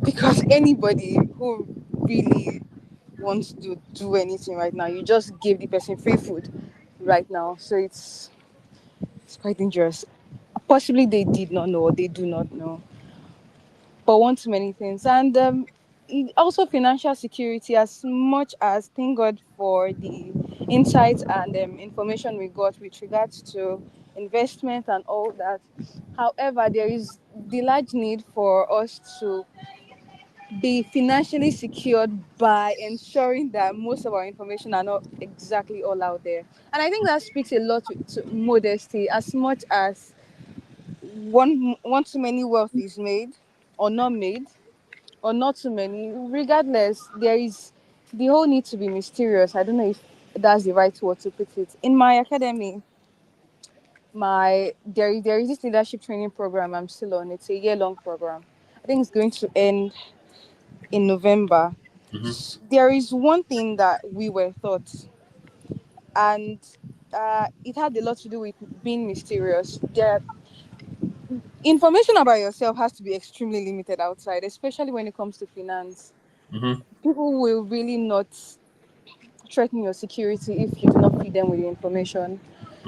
because anybody who really wants to do anything right now, you just give the person free food right now. So it's quite dangerous. Possibly they did not know or they do not know, but want too many things. And also financial security, as much as thank God for the insights and information we got with regards to investment and all that. However, there is the large need for us to be financially secured by ensuring that most of our information are not exactly all out there. And I think that speaks a lot to modesty, as much as one too many wealth is made or not made, or not too many. Regardless, there is the whole need to be mysterious. I don't know if that's the right word to put it. In my academy, there is this leadership training program I'm still on. It's a year-long program. I think it's going to end in November. Mm-hmm. There is one thing that we were taught, and it had a lot to do with being mysterious. Information about yourself has to be extremely limited outside, especially when it comes to finance. Mm-hmm. People will really not threaten your security if you do not feed them with the information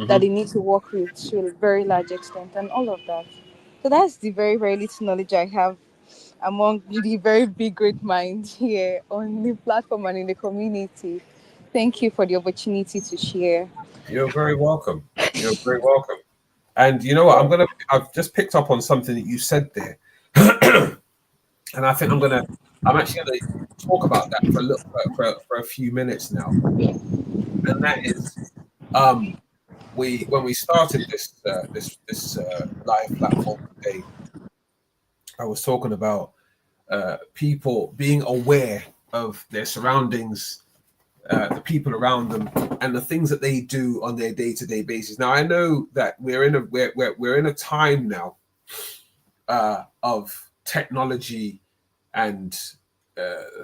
that they need to work with to a very large extent and all of that. So that's the very, very little knowledge I have among the very big great minds here on the platform and in the community. Thank you for the opportunity to share. You're very welcome. You're very welcome. And you know what? I've just picked up on something that you said there. And I think I'm actually gonna talk about that for a few minutes now. And that is when we started this live platform today, I was talking about people being aware of their surroundings, the people around them, and the things that they do on their day-to-day basis. Now, I know that we're in a time now of technology and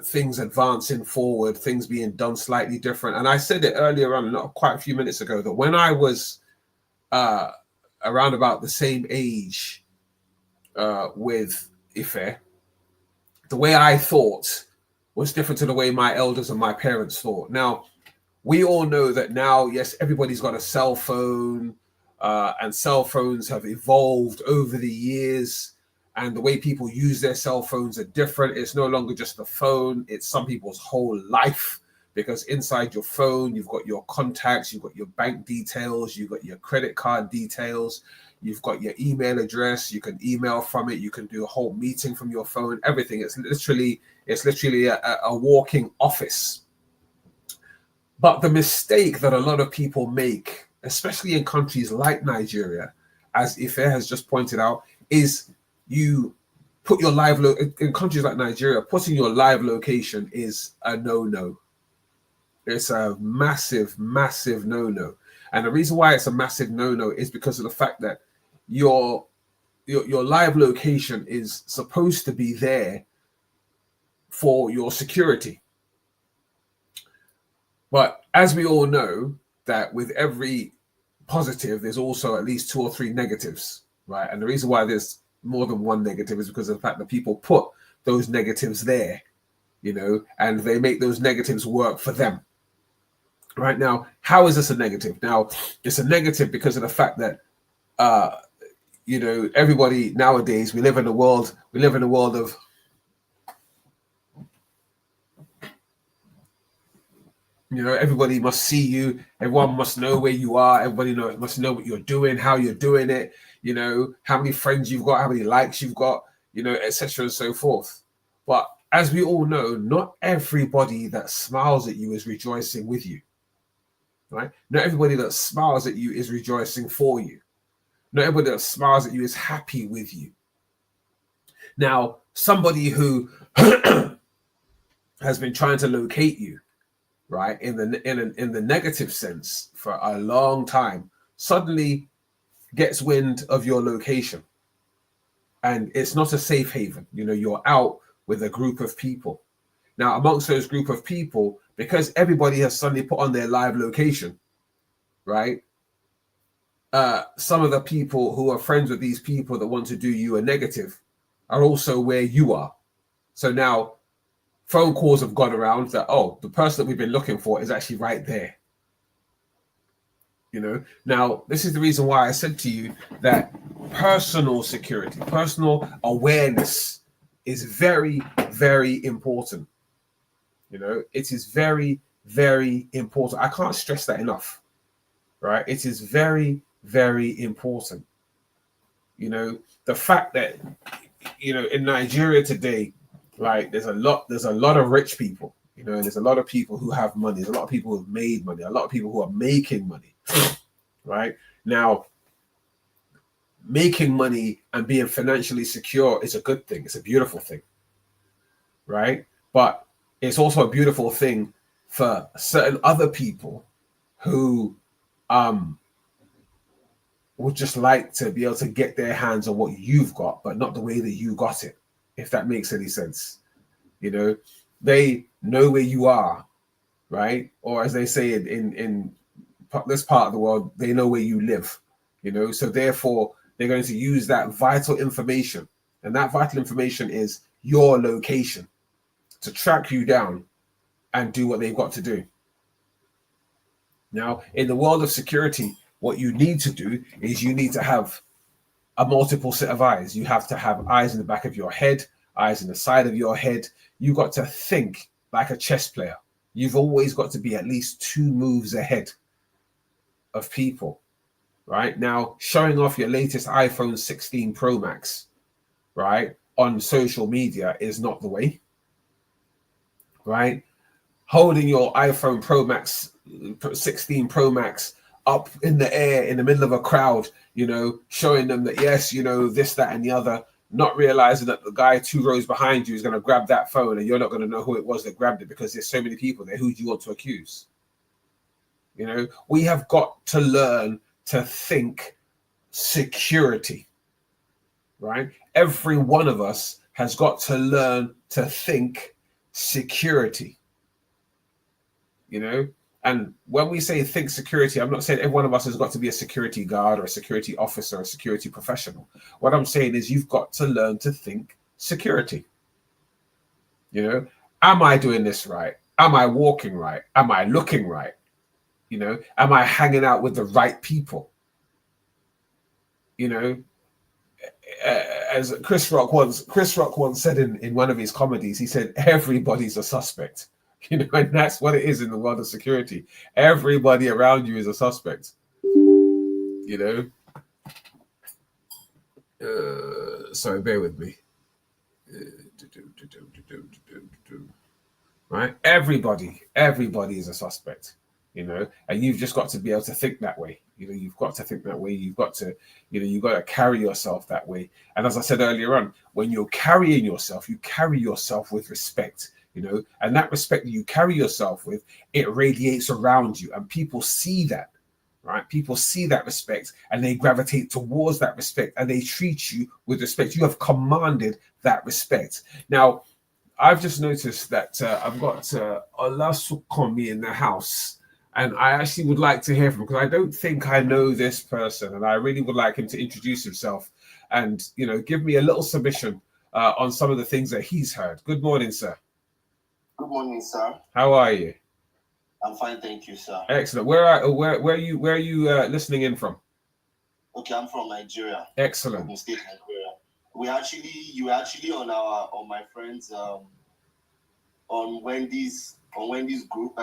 things advancing forward, things being done slightly different. And I said it earlier on, not quite a few minutes ago, that when I was around about the same age with Ife, the way I thought was different to the way my elders and my parents thought. Now, we all know that now, yes, everybody's got a cell phone, and cell phones have evolved over the years, and the way people use their cell phones are different. It's no longer just the phone, it's some people's whole life, because inside your phone, you've got your contacts, you've got your bank details, you've got your credit card details, you've got your email address, you can email from it, you can do a whole meeting from your phone, everything. It's literally a walking office. But the mistake that a lot of people make, especially in countries like Nigeria, as Ife has just pointed out, is you put your in countries like Nigeria, putting your live location is a no-no. It's a massive, massive no-no. And the reason why it's a massive no-no is because of the fact that your live location is supposed to be there for your security. But as we all know, that with every positive, there's also at least 2 or 3 negatives, right? And the reason why there's more than one negative is because of the fact that people put those negatives there, and they make those negatives work for them. Right now, how is this a negative? Now, it's a negative because of the fact that, everybody nowadays, we live in a world of everybody must see you. Everyone must know where you are. Everybody must know what you're doing, how you're doing it, how many friends you've got, how many likes you've got, etc. and so forth. But as we all know, not everybody that smiles at you is rejoicing with you, right? Not everybody that smiles at you is rejoicing for you. Not everybody that smiles at you is happy with you. Now, somebody who has been trying to locate you, right, in the negative sense for a long time, suddenly gets wind of your location, and it's not a safe haven. You're out with a group of people. Now, amongst those group of people, because everybody has suddenly put on their live location, right, some of the people who are friends with these people that want to do you a negative are also where you are. So now phone calls have gone around that, oh, the person that we've been looking for is actually right there. Now, this is the reason why I said to you that personal security, personal awareness is very, very important. It is very, very important. I can't stress that enough, right? It is very, very important. The fact that, in Nigeria today, right, there's a lot of rich people, and there's a lot of people who have money. There's a lot of people who've made money, a lot of people who are making money, right? Now, making money and being financially secure is a good thing. It's a beautiful thing, right? But it's also a beautiful thing for certain other people who would just like to be able to get their hands on what you've got, but not the way that you got it, if that makes any sense. They know where you are, right? Or as they say in this part of the world, they know where you live, so therefore they're going to use that vital information, and that vital information is your location, to track you down and do what they've got to do. Now, in the world of security, what you need to do is you need to have a multiple set of eyes. You have to have eyes in the back of your head, eyes in the side of your head. You've got to think like a chess player. You've always got to be at least 2 moves ahead of people, right? Now, showing off your latest iPhone 16 Pro Max, right, on social media is not the way, right? Holding your iPhone 16 Pro Max up in the air in the middle of a crowd, showing them that, yes, this, that, and the other, not realizing that the guy 2 rows behind you is going to grab that phone and you're not going to know who it was that grabbed it because there's so many people there. Who do you want to accuse? We have got to learn to think security, right? Every one of us has got to learn to think security, And when we say think security, I'm not saying every one of us has got to be a security guard or a security officer or a security professional. What I'm saying is you've got to learn to think security. Am I doing this right? Am I walking right? Am I looking right? Am I hanging out with the right people? As Chris Rock once said in one of his comedies, he said, everybody's a suspect. And that's what it is in the world of security. Everybody around you is a suspect. Sorry, bear with me. Right? Everybody is a suspect. And you've just got to be able to think that way. You've got to think that way. You've got to, you've got to carry yourself that way. And as I said earlier on, when you're carrying yourself, you carry yourself with respect. And that respect that you carry yourself with, it radiates around you, and people see that, right? People see that respect and they gravitate towards that respect and they treat you with respect. You have commanded that respect. Now, I've just noticed that I've got Olasukomi in the house, and I actually would like to hear from him because I don't think I know this person, and I really would like him to introduce himself and, give me a little submission on some of the things that he's heard. Good morning, sir. Good morning, sir. How are you? I'm fine, thank you, sir. Excellent. Where are you listening in from? Okay, I'm from Nigeria. Excellent. Ogun State, Nigeria. You were actually on my friend's on Wendy's group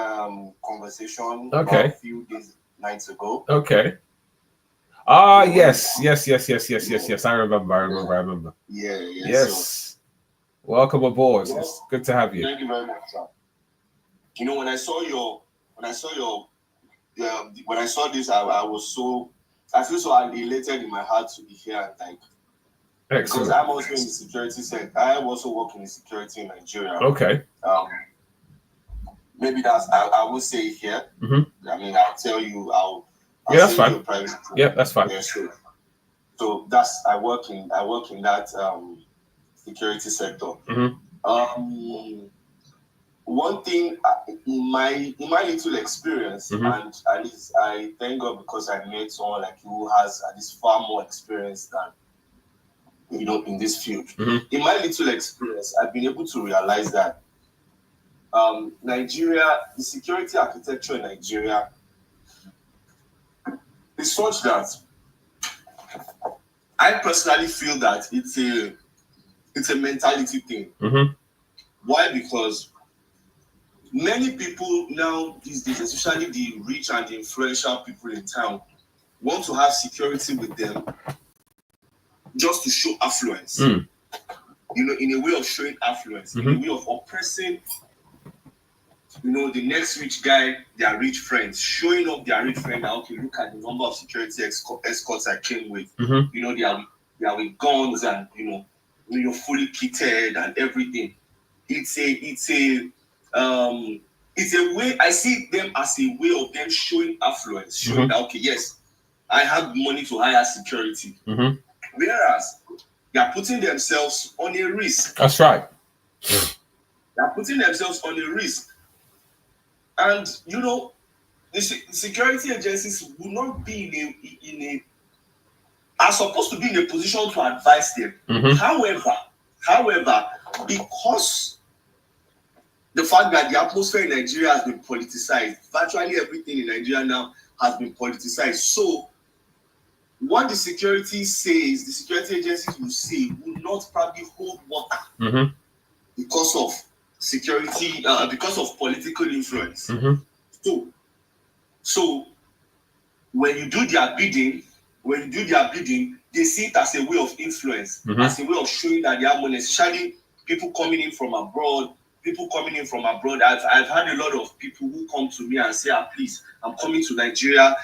conversation. Okay. A few nights ago. Okay. Yes. I remember. Yeah. Yes. So, welcome aboard. It's good to have you. Thank you very much, sir. When I saw this, I feel so elated in my heart to be here, and excellent. Because I'm also in the security sector. I also work in the security in Nigeria. Okay. Maybe I will say it here. Mm-hmm. I mean, I'll tell you. I'll yeah, that's fine. Yeah, that's fine. Yeah, so I work in that security sector. Mm-hmm. One thing in my little experience, mm-hmm. and at least I thank God because I met someone like you who has at least far more experience than in this field. Mm-hmm. In my little experience, I've been able to realize that Nigeria, the security architecture in Nigeria is such that I personally feel that it's a mentality thing. Mm-hmm. Why? Because many people now these days, especially the rich and the influential people in town, want to have security with them just to show affluence. Mm. In a way of showing affluence, mm-hmm. in a way of oppressing, the next rich guy, their rich friends, showing up their rich friend. Okay, look at the number of security escorts I came with. Mm-hmm. They are with guns and you're fully kitted and everything. It's a way. I see them as a way of them showing affluence, showing mm-hmm. that okay, yes, I have money to hire security. Mm-hmm. Whereas they are putting themselves on a risk. That's right. They are putting themselves on a risk. And the security agencies will not be are supposed to be in a position to advise them. Mm-hmm. However, because the fact that the atmosphere in Nigeria has been politicized, virtually everything in Nigeria now has been politicized. So what the security agencies will say will not probably hold water mm-hmm. because of security, because of political influence. Mm-hmm. So when you do their bidding, they see it as a way of influence, mm-hmm. as a way of showing that they have money, especially people coming in from abroad people coming in from abroad. I've had a lot of people who come to me and say, please, I'm coming to Nigeria.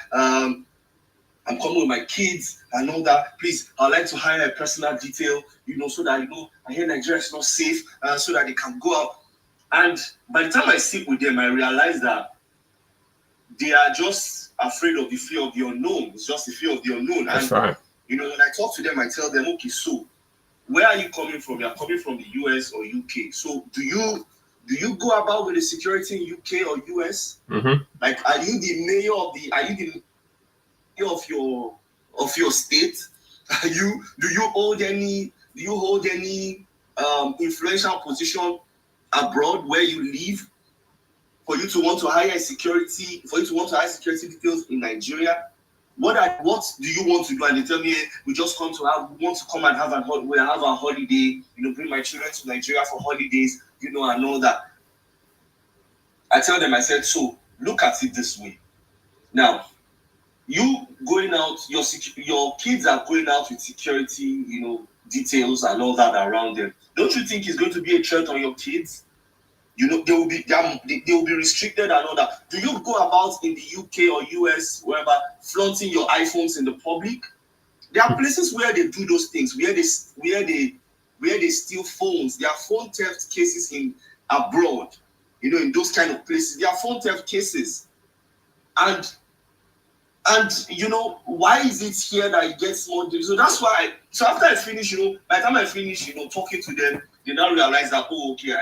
I'm coming with my kids and all that. Please, I'd like to hire a personal detail, so that, I hear Nigeria is not safe, so that they can go out. And by the time I sit with them, I realize that they are just afraid of the fear of the unknown. It's just the fear of the unknown. That's right. When I talk to them, I tell them, okay, so where are you coming from? You're coming from the US or UK. So do you go about with the security in UK or US? Mm-hmm. Like, are you the mayor of your state? Do you hold any influential position abroad where you live for you to want to hire security details in Nigeria? What do you want to do? And they tell me, hey, we want to come and have a holiday, bring my children to Nigeria for holidays, and all that. I tell them, I said, so look at it this way. Now, you going out, your kids are going out with security, details and all that around them. Don't you think it's going to be a threat on your kids? They will be restricted and all that. Do you go about in the UK or US, wherever, flaunting your iPhones in the public? There are places where they do those things, where they steal phones. There are phone theft cases in abroad, in those kind of places. There are phone theft cases, and why is it here that it gets more? So that's why. So after I finish, by the time I finish, talking to them, they now realize that, oh, okay,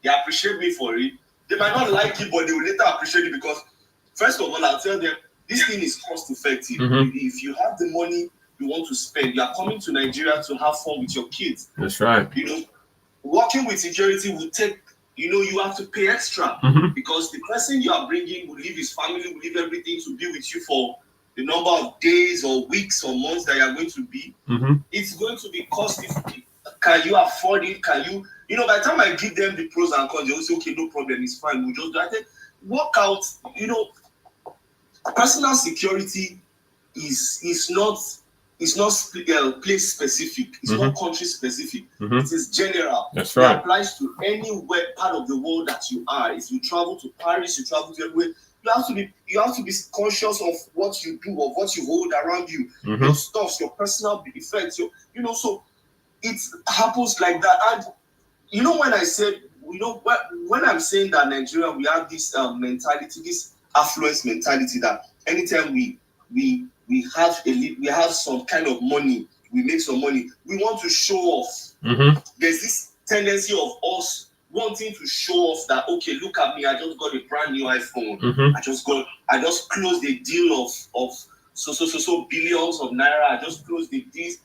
they appreciate me for it. They might not like it, but they will later appreciate it because, first of all, I'll tell them this thing is cost effective. Mm-hmm. If you have the money you want to spend, you are coming to Nigeria to have fun with your kids. That's right. Working with security will take. You have to pay extra because the person you are bringing will leave his family, will leave everything to be with you for the number of days or weeks or months that you are going to be. Mm-hmm. It's going to be costly. Can you afford it? Can you? By the time I give them the pros and cons, they will say, okay, no problem, it's fine. We'll just do it. Work out. Personal security is not place specific. It's not country specific. Mm-hmm. It is general. That's right. It applies to any part of the world that you are. If you travel to Paris, you travel to everywhere. You have to be conscious of what you do, of what you hold around you, Mm-hmm. your stuff, your personal effects. So it happens like that. And when I said, when I'm saying that Nigeria, we have this mentality, this affluence mentality that anytime we have some kind of money, we make some money, we want to show off. Mm-hmm. There's this tendency of us wanting to show off that, okay, look at me, I just got a brand new iPhone. Mm-hmm. I just closed a deal of so billions of naira. I just closed this.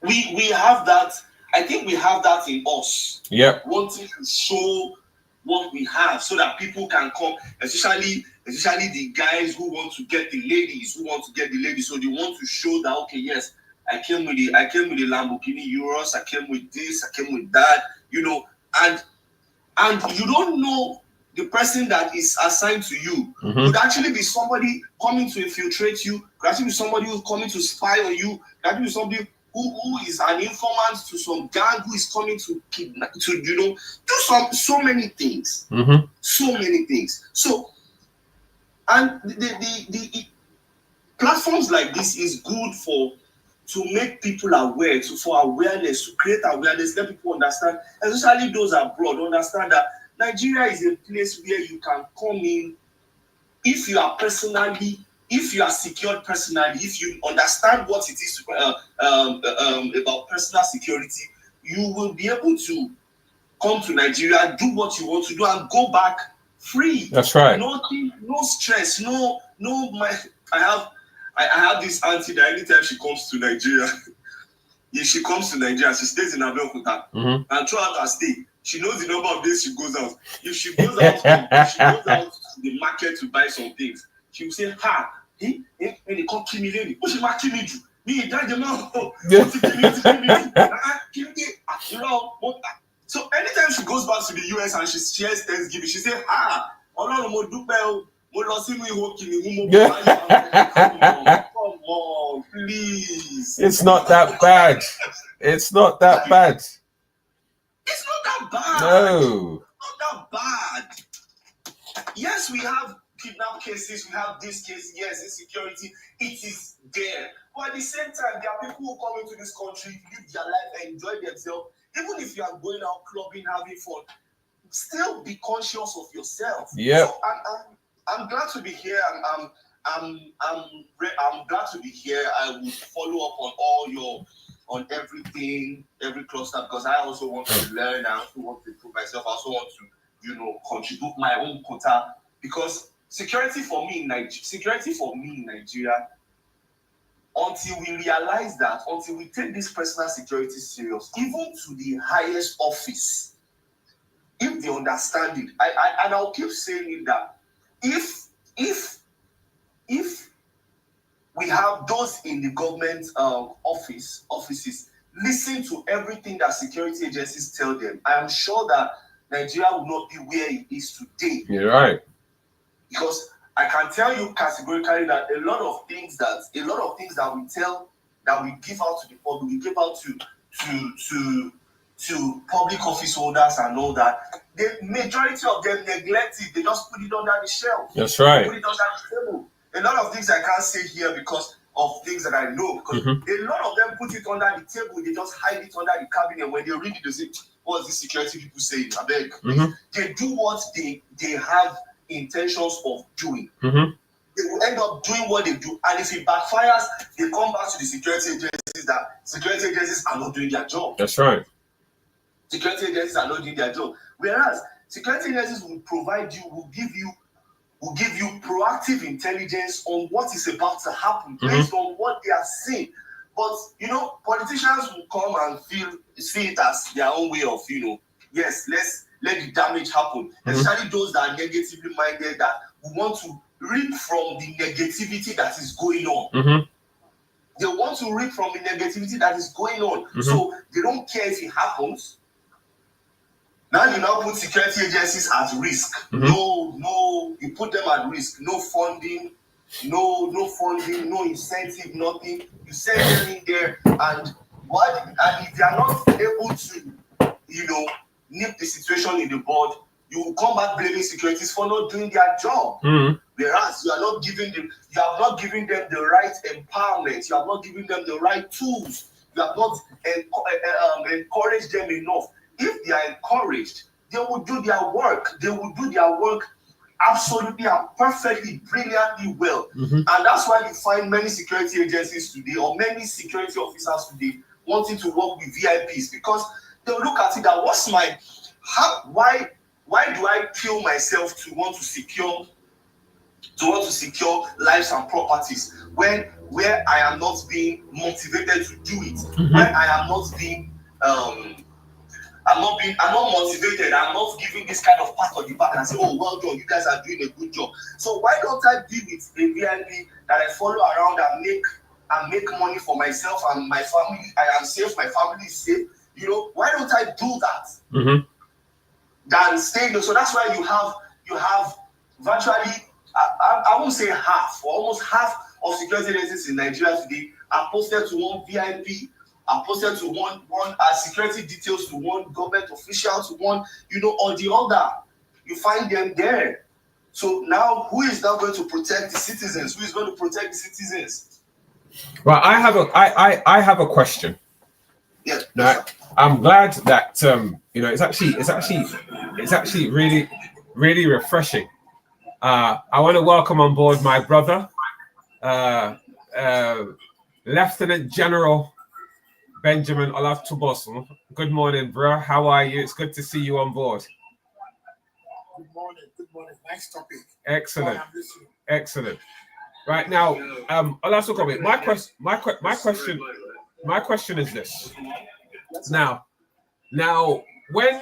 We have that. I think we have that in us. Yep. Wanting to show what we have so that people can come, especially the guys who want to get the ladies, So they want to show that, okay, yes, I came with the Lamborghini Urus, I came with this, I came with that, and you don't know the person that is assigned to you. Mm-hmm. Could actually be somebody coming to infiltrate you, could actually be somebody who's coming to spy on you, could actually be somebody who is an informant to some gang who is coming to kidnap, to do so many things. Mm-hmm. So many things. So, and the platforms like this is good to make people aware, for awareness, to create awareness, let people understand, especially those abroad, understand that Nigeria is a place where you can come in if you are secured personally, if you understand what it is about personal security, you will be able to come to Nigeria, do what you want to do, and go back free. That's right. No stress. I have this auntie that anytime she comes to Nigeria, if she comes to Nigeria, she stays in Abeokuta, Mm-hmm. and throughout her stay, she knows the number of days she goes out. If she goes out to the market to buy some things, she will say, when they come kill me, lady, what she might kill me do? Me, that the man, so anytime she goes back to the US and she shares Thanksgiving, she say, come on, please. It's not that bad. It's not that bad. It's not that bad. No. Not that bad. Yes, we have kidnap cases, we have this case, yes, insecurity, it is there. But at the same time, there are people who come into this country, live their life, and enjoy themselves. Even if you are going out clubbing, having fun, still be conscious of yourself. Yeah. So I'm glad to be here. I'm glad to be here. I will follow up on everything, every cluster, because I also want to learn. I also want to improve myself. I also want to, contribute my own quota, because security for me in Nigeria, until we realize that, until we take this personal security serious, even to the highest office, if they understand it, I'll keep saying it, that if we have those in the government offices listen to everything that security agencies tell them, I am sure that Nigeria will not be where it is today. You're right. Because I can tell you categorically that a lot of things that we give out to the public, we give out to public office holders and all that, the majority of them neglect it. They just put it under the shelf. That's right. Put it under the table. A lot of things I can't say here because of things that I know. Because a lot of them put it under the table. They just hide it under the cabinet. When they read it, they say, "What's the security people saying?" I beg. They do what they have intentions of doing. They will end up doing what they do, and if it backfires, they come back to the security agencies that security agencies are not doing their job. That's right. Security agencies are not doing their job. Whereas security agencies will give you proactive intelligence on what is about to happen based on what they are seeing. But politicians will come and see it as their own way of, yes, let's let the damage happen. Especially those that are negatively minded, that we want to reap from the negativity that is going on. They want to reap from the negativity that is going on. So they don't care if it happens. Now you put security agencies at risk. No, you put them at risk. No funding, no incentive, nothing. You send them in there, and if they are not able to, nip the situation in the bud, you will come back blaming securities for not doing their job. Whereas you have not given them the right empowerment. You have not given them the right tools. You have not encouraged them enough. If they are encouraged, they will do their work. They will do their work absolutely and perfectly, brilliantly well. And that's why you find many security agencies today, or many security officers today, wanting to work with VIPs, because they'll look at it that why do I kill myself to want to secure lives and properties where I am not being motivated to do it, where I am not being I'm not motivated. I'm not giving this kind of pat on the back and say, "Oh, well done, you guys are doing a good job." So why don't I be with a VIP that I follow around and make money for myself and my family? I am safe. My family is safe. Why don't I do that? Than staying. So that's why you have virtually, I won't say half, or almost half of security agencies in Nigeria today are posted to one VIP. Are posted to one security details to one government official to one, or the other. You find them there. So now, who is now going to protect the citizens? Who is going to protect the citizens? Well, I have a question. Yeah. Now, I'm glad that it's actually really, really refreshing. I want to welcome on board my brother, Lieutenant General Benjamin Olaftubosun. Good morning, bro. How are you? It's good to see you on board. Good morning. Nice topic. Excellent. Right now, Olaftubosun, my question is this. Now, when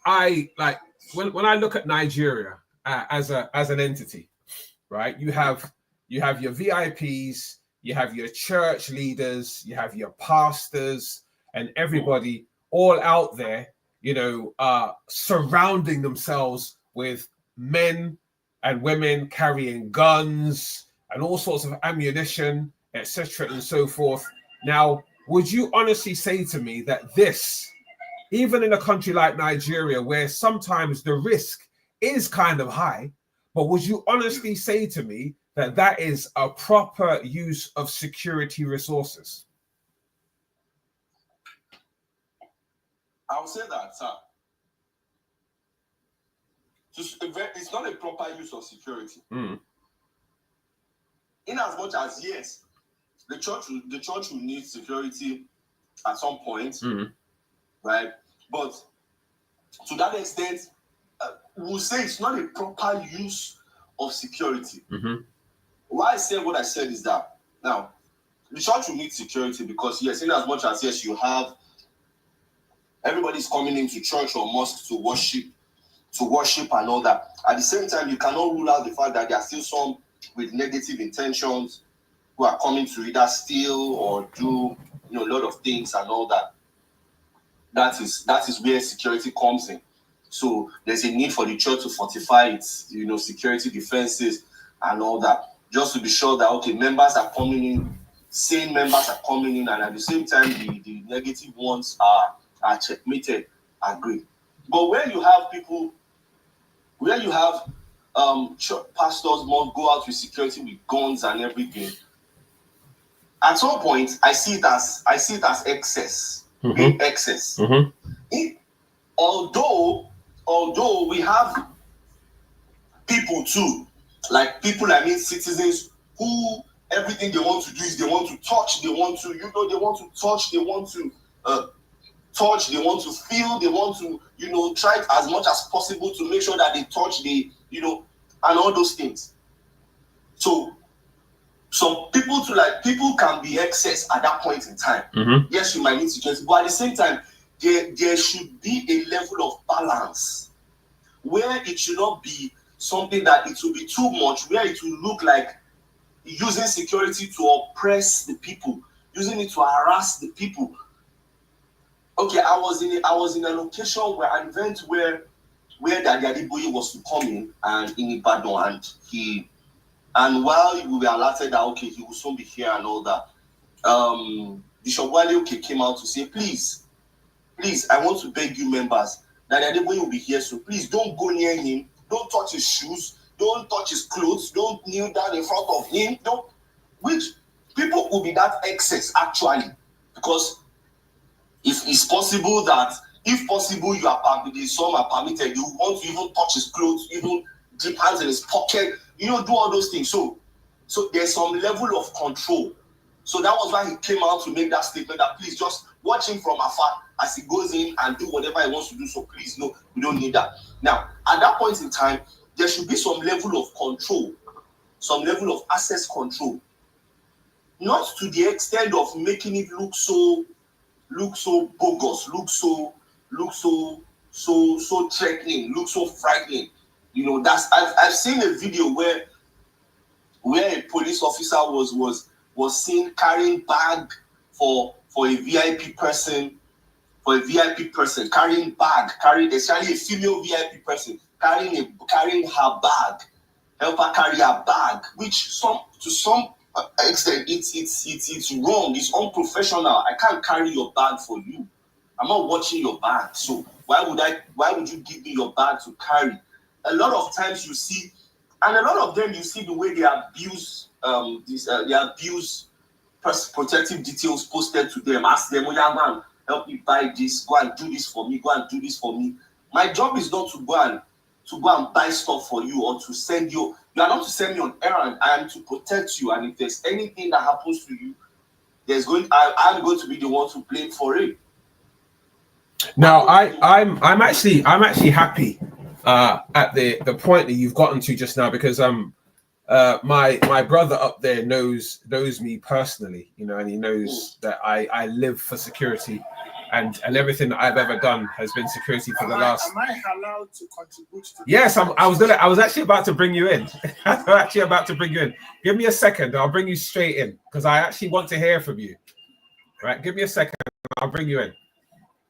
I look at Nigeria as an entity, right? You have your VIPs. You have your church leaders, you have your pastors, and everybody all out there, surrounding themselves with men and women carrying guns and all sorts of ammunition, etc., and so forth. Now, would you honestly say to me that this even in a country like Nigeria, where sometimes the risk is kind of high, but would you honestly say to me that that is a proper use of security resources? I'll say that, sir. It's not a proper use of security. In as much as, yes, the church will need security at some point, right? But to that extent, we'll say it's not a proper use of security. Why I said what I said is that now the church will need security because, yes, in as much as, yes, you have everybody's coming into church or mosque to worship and all that. At the same time, you cannot rule out the fact that there are still some with negative intentions who are coming to either steal or do a lot of things and all that. That is where security comes in. So there's a need for the church to fortify its security defenses and all that, just to be sure that members are coming in, sane members are coming in, and at the same time the negative ones are checkmated and great. But where you have church pastors must go out with security with guns and everything, at some point I see it as excess. Excess. Although we have people too, citizens who everything they want to do is they want to touch, they want to feel, they want to try as much as possible to make sure that they touch and all those things. So some people people can be excess at that point in time. Yes, you might need security, but at the same time there should be a level of balance where it should not be something that it will be too much, where it will look like using security to oppress the people, using it to harass the people. Okay, I was in an occasion an event where Daddy Adeboye was to come in and in Ibadan, and while we were alerted that he will soon be here and all that, Bishop Wale came out to say, please, I want to beg you members that Adeboye will be here, so please don't go near him, don't touch his shoes, don't touch his clothes, don't kneel down in front of him, which people will be that excess actually, because if it's possible that, if possible, some are permitted, you want to even touch his clothes, even dip hands in his pocket, do all those things. So there's some level of control. So that was why he came out to make that statement that please just watch him from afar as he goes in and do whatever he wants to do. So please, no, we don't need that. Now, at that point in time, there should be some level of control, some level of access control. Not to the extent of making it look so bogus, look so threatening, look so frightening. I've seen a video where a police officer was seen carrying bag for a VIP person, carrying especially a female VIP person, carrying her bag, help her carry her bag, which to some extent it's wrong, it's unprofessional. I can't carry your bag for you. I'm not watching your bag, so why would you give me your bag to carry? A lot of times you see, and a lot of them you see the way they abuse protective details posted to them. Ask them, oh yeah man, help me buy this, go and do this for me, go and do this for me. My job is not to go and buy stuff for you or to send you. You are not to send me on errand. I am to protect you, and if there's anything that happens to you, I'm going to be the one to blame for it. Now, I'm actually happy at the point that you've gotten to just now, because my brother up there knows me personally, and he knows that I live for security, and everything that I've ever done has been security for the last. Am I allowed to contribute to? Yes, I was actually about to bring you in. Give me a second, I'll bring you straight in, because I actually want to hear from you. Right, give me a second, I'll bring you in.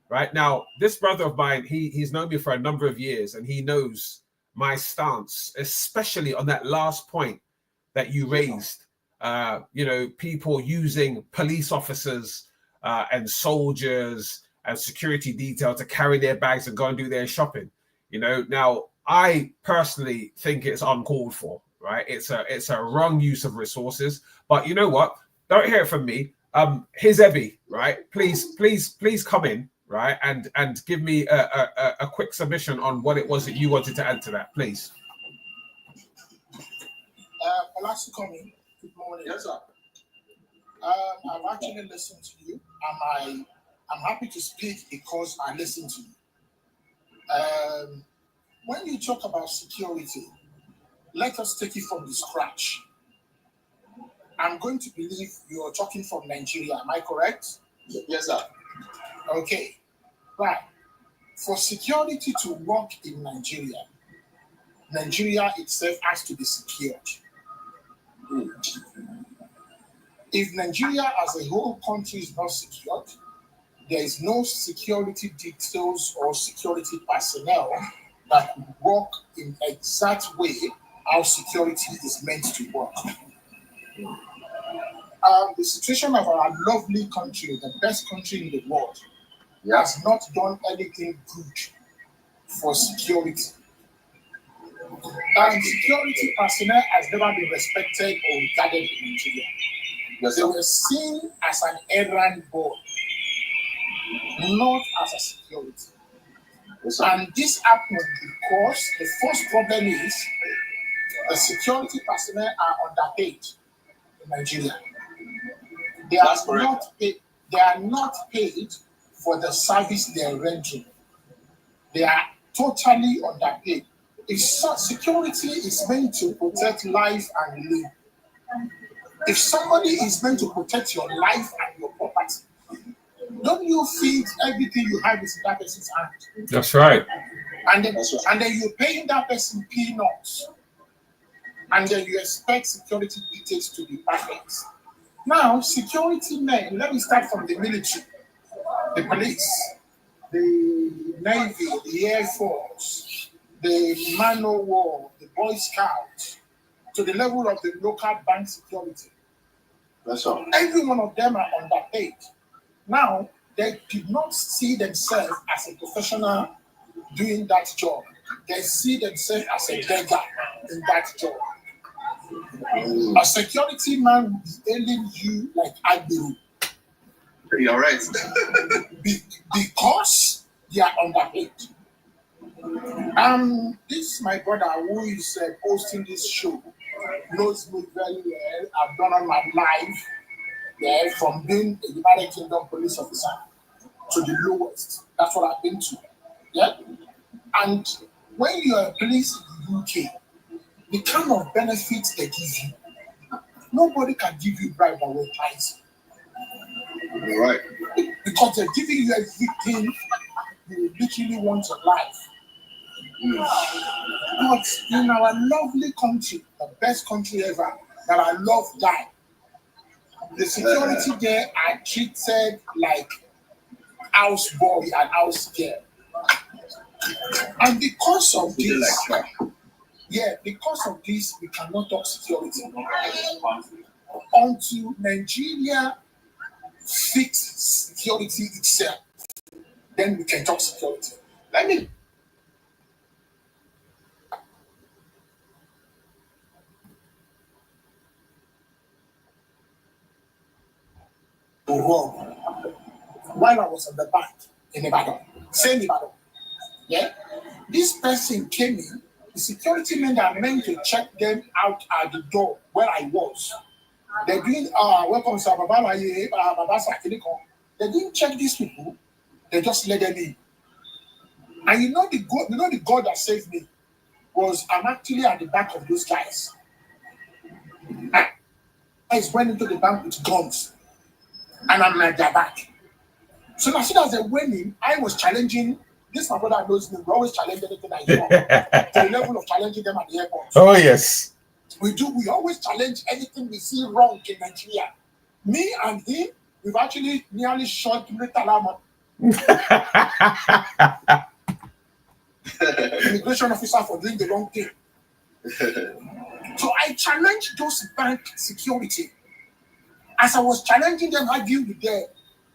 Right now, this brother of mine, he's known me for a number of years, and he knows my stance, especially on that last point that you raised. People using police officers and soldiers security detail to carry their bags and go and do their shopping. Now I personally think it's uncalled for, right? It's a wrong use of resources. But you know what? Don't hear it from me. Here's Evie, right? Please come in, right, and give me a quick submission on what it was that you wanted to add to that, please. Olasikomi, good morning. Yes, sir. I've actually listened to you, and I'm happy to speak because I listened to you. When you talk about security, let us take it from the scratch. I'm going to believe you're talking from Nigeria. Am I correct? Yes, sir. Okay. Right. For security to work in Nigeria, Nigeria itself has to be secured. If Nigeria as a whole country is not secured, there is no security details or security personnel that would work in exact way how security is meant to work. The situation of our lovely country, the best country in the world, has not done anything good for security. Security personnel has never been respected or regarded in Nigeria. Yes, They sir. were seen as an errand boy, not as a security. Yes, sir. And this happened because the first problem is the security personnel are underpaid in Nigeria. They are That's correct. not paid. They are not paid for the service they are rendering. They are totally underpaid. If security is meant to protect life and limb, if somebody is meant to protect your life and your property, don't you think everything you have is in that person's hand? That's right. And then you're paying that person peanuts, and then you expect security details to be perfect. Now, security men, let me start from the military, the police, the Navy, the Air Force, the Man o' War, the Boy Scouts, to the level of the local bank security. That's all. Every one of them are underpaid. Now, they did not see themselves as a professional doing that job. They see themselves as a beggar in that job. A security man will be hailing you like Agbiru. You're right. Because they are underpaid. This my brother who is hosting this show knows me very well. I've done all my life from being a United Kingdom police officer to the lowest. That's what I've been to. Yeah. And when you are a police in the UK, the kind of benefits they give you, nobody can give you bribe that will price. You're right. Because they're giving you everything you literally want in life. But in our lovely country, the best country ever, that I love die, the security there are treated like house boy and house girl. And because of this, because of this, we cannot talk security. Until Nigeria fix security itself, then we can talk security. Let me wrong while I was on the bank in Ibadan, same Ibadan. Yeah, this person came in. The security men that are meant to check them out at the door where I was. They're doing welcome sir, Baba They didn't check these people. They just let them in. And you know the God that saved me was I'm actually at the back of those guys. I went into the bank with guns, and I'm at their back. So as soon as they went in, I was challenging. This my brother knows me. We always challenge anything I do to the level of challenging them at the airport. Oh yes. We always challenge anything we see wrong in Nigeria. Me and him, we've actually nearly shot Murtala, immigration officer, for doing the wrong thing. So I challenged those bank security. As I was challenging them, arguing with them,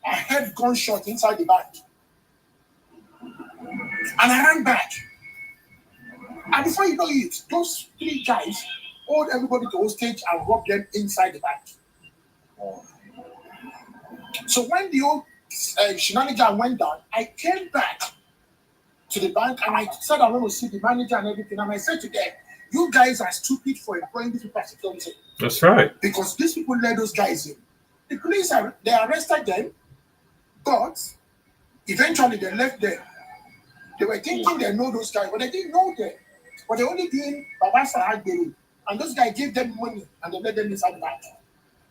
I heard gunshot inside the bank. And I ran back. And before you know it, those 3 guys hold everybody to hostage and rob them inside the bank. So when the old shenanigan went down, I came back to the bank and I said I want to see the manager and everything. And I said to them, you guys are stupid for employing these people as security. That's right. Because these people let those guys in. The police, they arrested them, but eventually they left them. They were thinking they know those guys, but they didn't know them. But they're only doing Baba Sarah Gberu. And those guys gave them money and they let them inside the bank.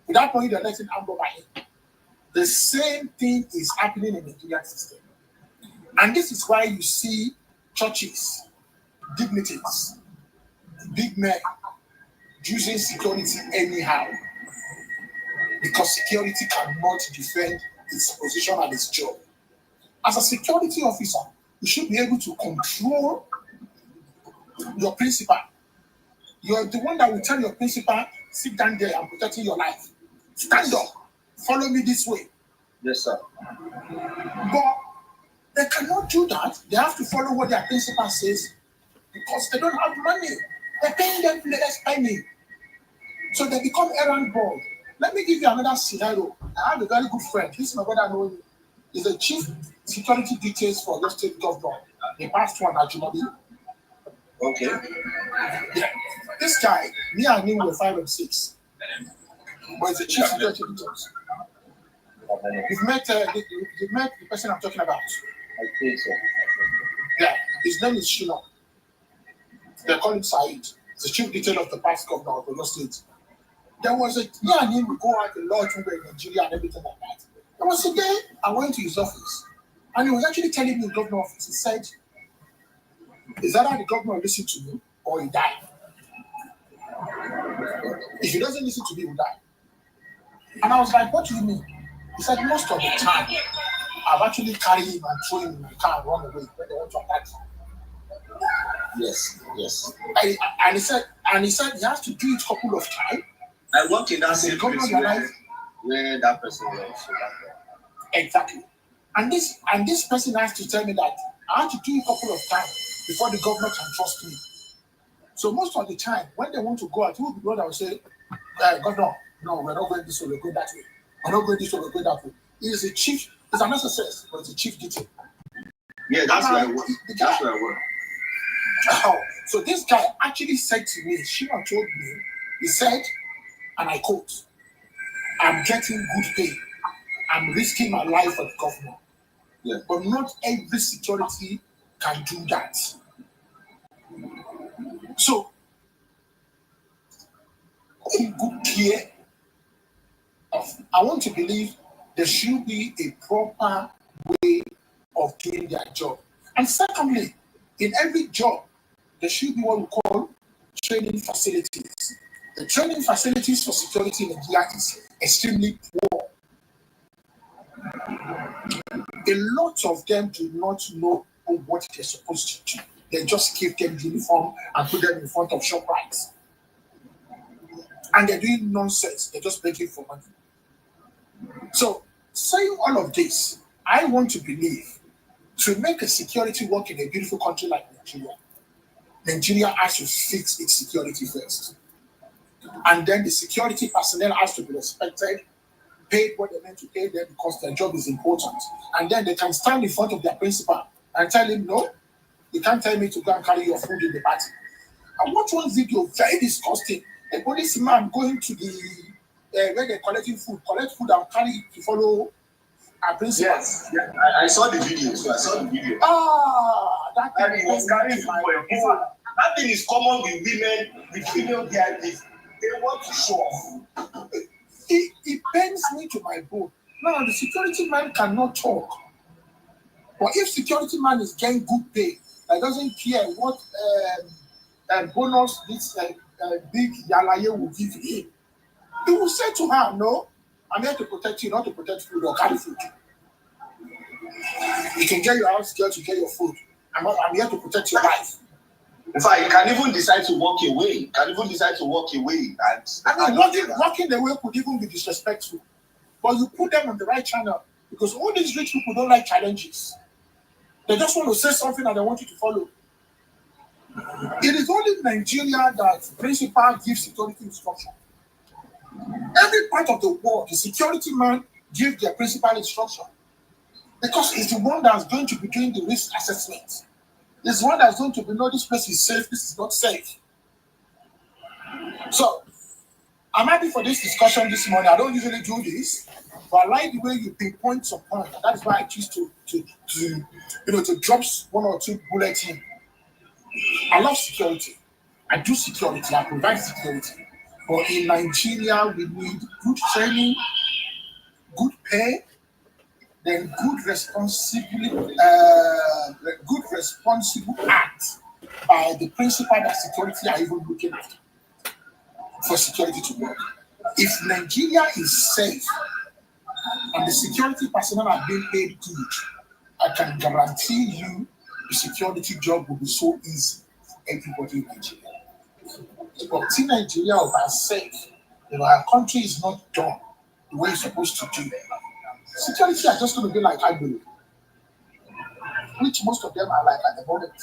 Without money, they let them ambush by him. The same thing is happening in the Nigerian system. And this is why you see churches, dignitaries, big men using security anyhow. Because security cannot defend its position and its job. As a security officer, you should be able to control your principal. You're the one that will tell your principal, sit down there and protecting your life. Stand up. Follow me this way. Yes, sir. But they cannot do that. They have to follow what their principal says because they don't have money. They're paying them less penny. So they become errand boy. Let me give you another scenario. I have a very good friend. This is my brother knowing. He's the chief security details for your state governor. The past one, Ajimobi. Okay. Yeah. This guy, me and him were 5 and 6. But he's the chief security details. You've met the person I'm talking about. I think so. Yeah. His name is Shino. They call him Said. He's the chief detail of the past governor of your state. There was me and him would go out a lot when we were in Nigeria and everything like that. There was a day I went to his office and he was actually telling me in the governor office, he said, is that how the governor listen to me or he died? If he doesn't listen to me, he will die. And I was like, what do you mean? He said, most of the time, I've actually carried him and thrown him in my car and run away when they want to attack him. Yes, yes. And he said he has to do it a couple of times. I work in that same place where that person was. Exactly. And this person has to tell me that I have to do it a couple of times before the governor can trust me. So most of the time, when they want to go out, who will be the one that will say, Governor, no, we're not going this way, we're going that way. We're not going this way, we're going that way. He is a chief, he's an SSS, but it's a chief detail. Yeah, that's where I work. That's where I work. Oh, so this guy actually said to me, Shima told me, he said, and I quote, I'm getting good pay. I'm risking my life for the government. Yeah. But not every security can do that. So, in good care I want to believe there should be a proper way of doing their job. And secondly, in every job, there should be what we call training facilities. The training facilities for security in Nigeria is extremely poor. A lot of them do not know what they're supposed to do. They just give them uniform and put them in front of shop rights. And they're doing nonsense. They're just begging for money. So, saying all of this, I want to believe to make a security work in a beautiful country like Nigeria, Nigeria has to fix its security first. And then the security personnel has to be respected, paid what they're meant to pay them because their job is important. And then they can stand in front of their principal and tell him, no, you can't tell me to go and carry your food in the party. I watched one video, very disgusting. A policeman going to the where they're collecting food, collect food and carry it to follow our principal. Yes, yeah. I saw the video. So I saw the video. That thing he was carrying food for your people. That thing is common with women, with female VIPs. They want to show off. It pains me to my bone. Now the security man cannot talk. But if security man is getting good pay, I doesn't care what bonus this big Yalaye will give him. He will say to her, no, I'm here to protect you, not to protect food or carry food. You can get your house girl to get your food. I'm here to protect your life. In fact, you can even decide to walk away. And walking away could even be disrespectful. But you put them on the right channel because all these rich people don't like challenges. They just want to say something and they want you to follow. It is only in Nigeria that principal gives security instruction. Every part of the world, the security man gives their principal instruction because he's the one that's going to be doing the risk assessment. He's the one that's going to be, no, this place is safe, this is not safe. So, I'm happy for this discussion this morning. I don't usually do this, but I like the way you pinpoint some point. That's why I choose to drop one or two bullets in. I love security. I do security. I provide security. But in Nigeria, we need good training, good pay, then good responsible act by the principal that security are even looking at for security to work. If Nigeria is safe and the security personnel are being paid good, I can guarantee you the security job will be so easy for everybody in Nigeria. But in Nigeria, we are safe. Our country is not done the way it's supposed to do. Security are just going to be like Agbo, which most of them are like at the moment.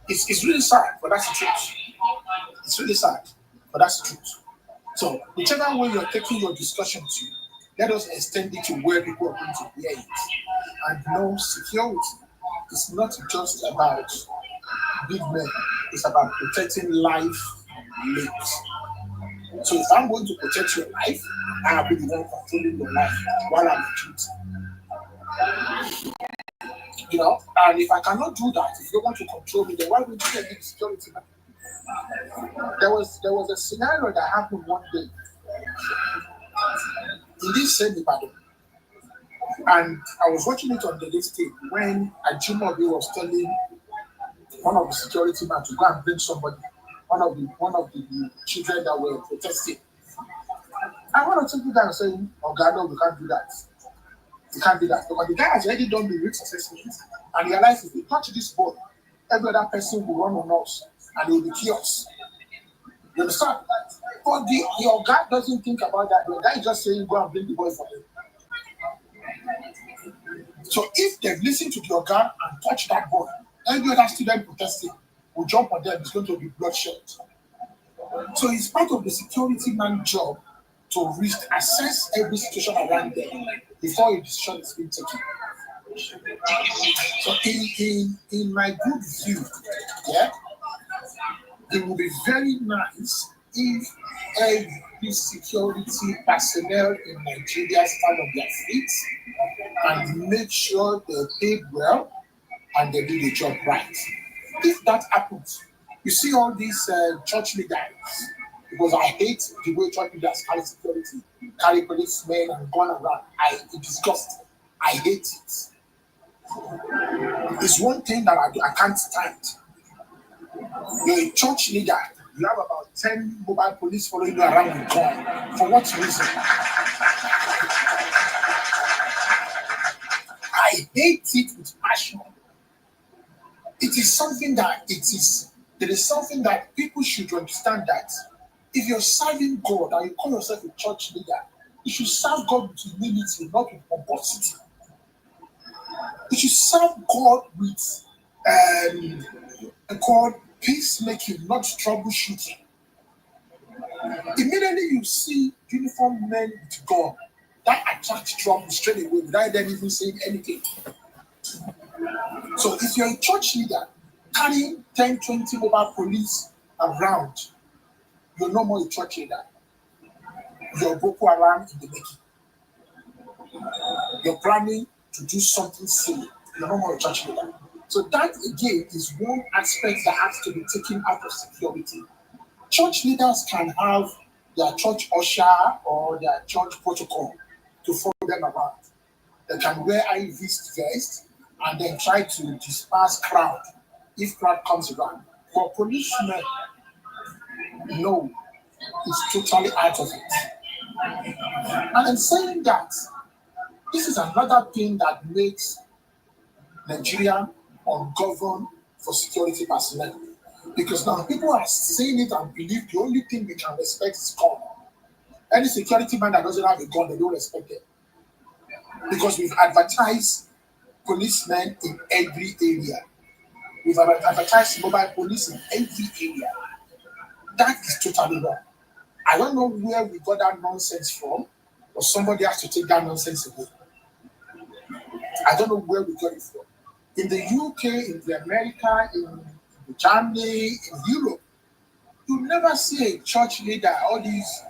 It's really sad, but that's the truth. It's really sad, but that's the truth. So, whichever way you're taking your discussion to, let us extend it to where people are going to hear it. And no, security is not just about big men, it's about protecting life lives. So if I'm going to protect your life, I'll be the one controlling your life while I'm in duty. And if I cannot do that, if you want to control me, then why would you get me the security man? There was a scenario that happened one day in this same Ibadan. And I was watching it on the listing when Ajimobi was telling one of the security men to go and bring somebody, one of the children that were protesting. I want to take you down and say, oh God, no, we can't do that. You can't do that. Because the guy has already done the risk assessment and realized if we touch this board, every other person will run on us and they will be chaos. You understand? But your guy doesn't think about that. The guy is just saying, go and bring the boy for him. So if they've listened to your guy and touched that boy, every other student protesting will jump on them. It's going to be bloodshed. So it's part of the security man's job to risk assess every situation around them before a decision is being taken. So in my good view, it would be very nice if every security personnel in Nigeria stand on their feet and make sure they're paid well and they do the job right. If that happens, you see all these church leaders, because I hate the way church leaders carry security, carry policemen and gun around. It disgusts. I hate it. It's one thing that I can't stand. You're a church leader. You have about 10 mobile police following you around with gun. For what reason? I hate it with passion. It is something that there is something that people should understand, that if you're serving God and you call yourself a church leader, you should serve God with humility, not with pomposity. You should serve God with called peacemaking, not troubleshooting. Immediately you see uniformed men with God, that attracts trouble straight away without them even saying anything. So if you're a church leader carrying 10, 20 mobile police around, you're no more a church leader. You're Boko Haram in the making. You're planning to do something silly. You're no more a church leader. So that again is one aspect that has to be taken out of security. Church leaders can have their church usher or their church protocol to follow them around. They can wear high-vis vest and then try to disperse crowd if crowd comes around. For policemen, no, it's totally out of it. And I'm saying that this is another thing that makes Nigeria ungoverned for security personnel. Because now people are saying it and believe the only thing we can respect is gun. Any security man that doesn't have a gun, they don't respect it. because we've advertised policemen in every area. We've advertised mobile police in every area. That is totally wrong. I don't know where we got that nonsense from, but somebody has to take that nonsense away. I don't know where we got it from. In the UK, in the America, in Germany, in Europe, you never see a church leader, all these,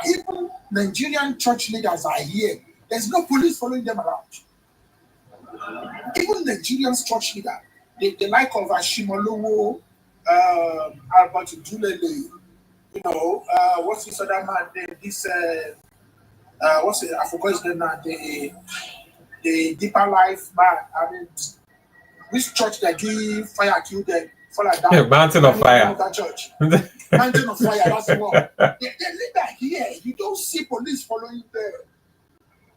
even Nigerian church leaders are here. There's no police following them around. Even Nigerian church leader, the like of Ashimolowo, Albert Dulele, what's this other man name? This, what's it? I forgot his name now. The Deeper Life man. I mean, which church they give fire kill them? Yeah, Mountain of Fire. That church. Mountain of Fire, that's the one. They live here. You don't see police following them.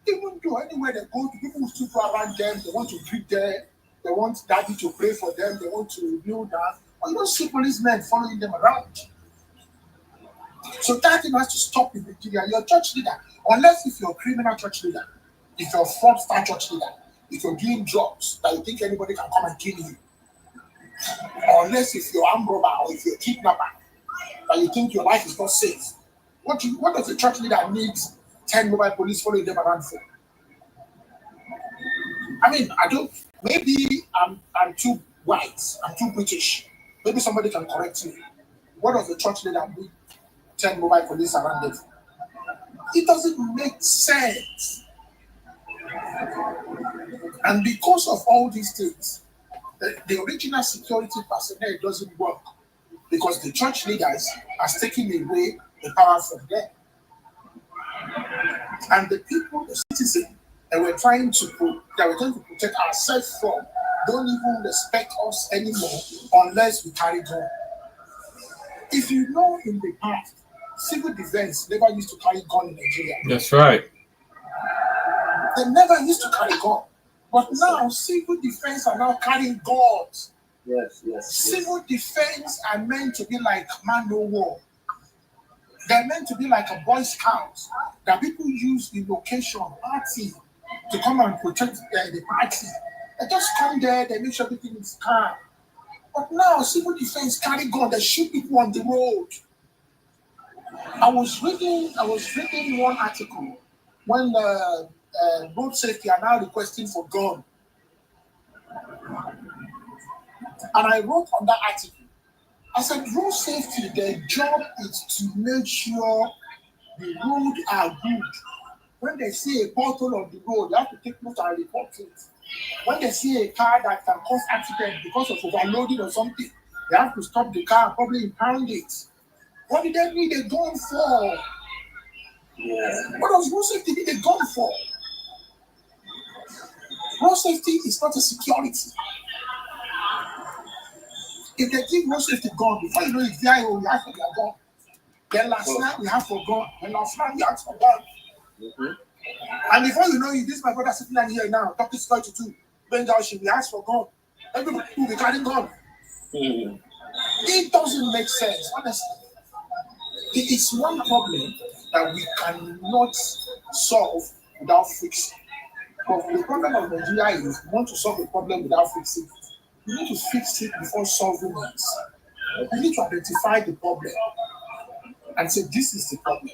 Even though anywhere they go to, people still go around them, they want to greet them, they want daddy to pray for them, they want to kneel down. But you don't see policemen following them around. So that thing has to stop in Nigeria. You're a church leader, unless if you're a criminal church leader, if you're a fraudster church leader, if you're doing drugs that you think anybody can come and kill you, unless if you're armed robber or if you're a kidnapper, that you think your life is not safe. What does a church leader need 10 mobile police following them around for? I mean, maybe I'm too white, I'm too British. Maybe somebody can correct me. What does a church leader need 10 mobile police around them for? It doesn't make sense. And because of all these things, the original security personnel doesn't work because the church leaders are taking away the power from them. And the people, the citizens that we're trying to protect ourselves from don't even respect us anymore unless we carry gun. If you know in the past, civil defense never used to carry gun in Nigeria. That's right. They never used to carry gun. But now civil defense are now carrying guns. Yes. Civil defense are meant to be like man no war. They're meant to be like a Boy Scout that people use in location, party, to come and protect the party. They just come there, they make sure everything is calm. But now civil defense carry gun, they shoot people on the road. I was reading one article when road safety are now requesting for gun. And I wrote on that article, I said, road safety, their job is to make sure the roads are good. When they see a pothole on the road, they have to take note and report it. When they see a car that can cause accident because of overloading or something, they have to stop the car and probably impound it. What did they need a gun for? Yeah. What does road safety need a gun for? Road safety is not a security. If they give road safety gun, before you know it's VIO, you have for their gun. Then last night we have for gun. Then last night we asked for gun. Mm-hmm. And before you know it, this is my brother sitting down here now, talking security too. Gbenga Oshin, we asked for gun. Everybody will be carrying gun. Mm-hmm. It doesn't make sense, honestly. It's one problem that we cannot solve without fixing. But the problem of Nigeria is we want to solve a problem without fixing it. You need to fix it before solving it. You need to identify the problem and say, this is the problem.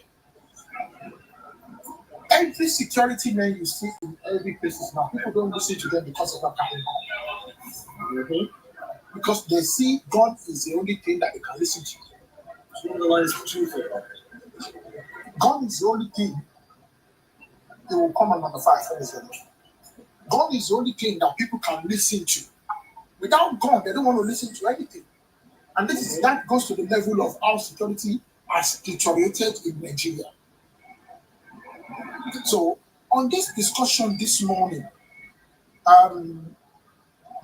Every security man you see in every place now, people don't listen to them because they're not carrying gun. Mm-hmm. Because they see God is the only thing that they can listen to. God is the only thing they will come on number 5. God is the only thing that people can listen to. Without God, they don't want to listen to anything. And that goes to the level of how security has deteriorated in Nigeria. So, on this discussion this morning,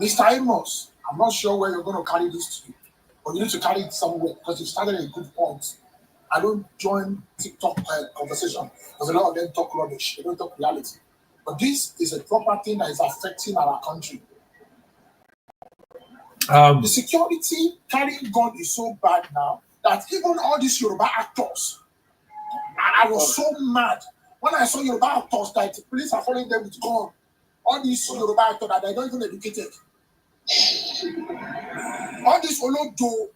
Mr. Amos, I'm not sure where you're going to carry this to, but you need to carry it somewhere because you started a good point. I don't join TikTok conversation because a lot of them talk rubbish. They don't talk reality. But this is a proper thing that is affecting our country. The security carrying gun is so bad now that even all these Yoruba actors, I was so mad When I saw Yoruba actors that the police are following them with gun, all these Yoruba actors that they're not even educated. All these Olodo,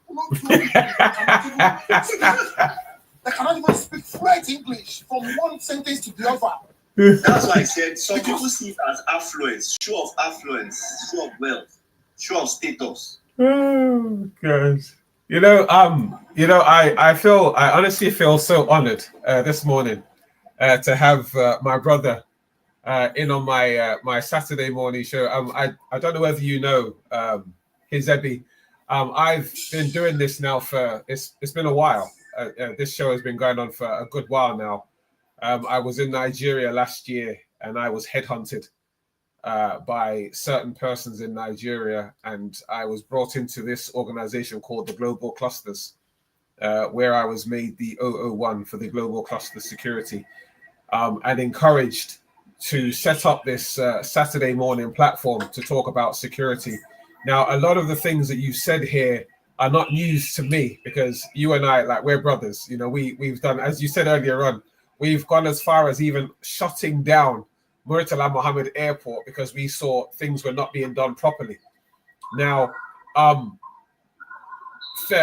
they cannot even speak fluent English from one sentence to the other. That's why I said some people see it as affluence, show of affluence, show of wealth, show of status. Oh gosh. I honestly feel so honored this morning to have my brother in on my Saturday morning show. I don't know whether you know his Ebby. I've been doing this now for it's been a while. This show has been going on for a good while now. I was in Nigeria last year and I was headhunted by certain persons in Nigeria, and I was brought into this organization called the Global Clusters, where I was made the 001 for the Global Cluster Security, and encouraged to set up this Saturday morning platform to talk about security. Now, a lot of the things that you said here are not news to me because you and I, like, we're brothers. You know, we've done, as you said earlier on, we've gone as far as even shutting down Murtala Mohammed Airport because we saw things were not being done properly. Now,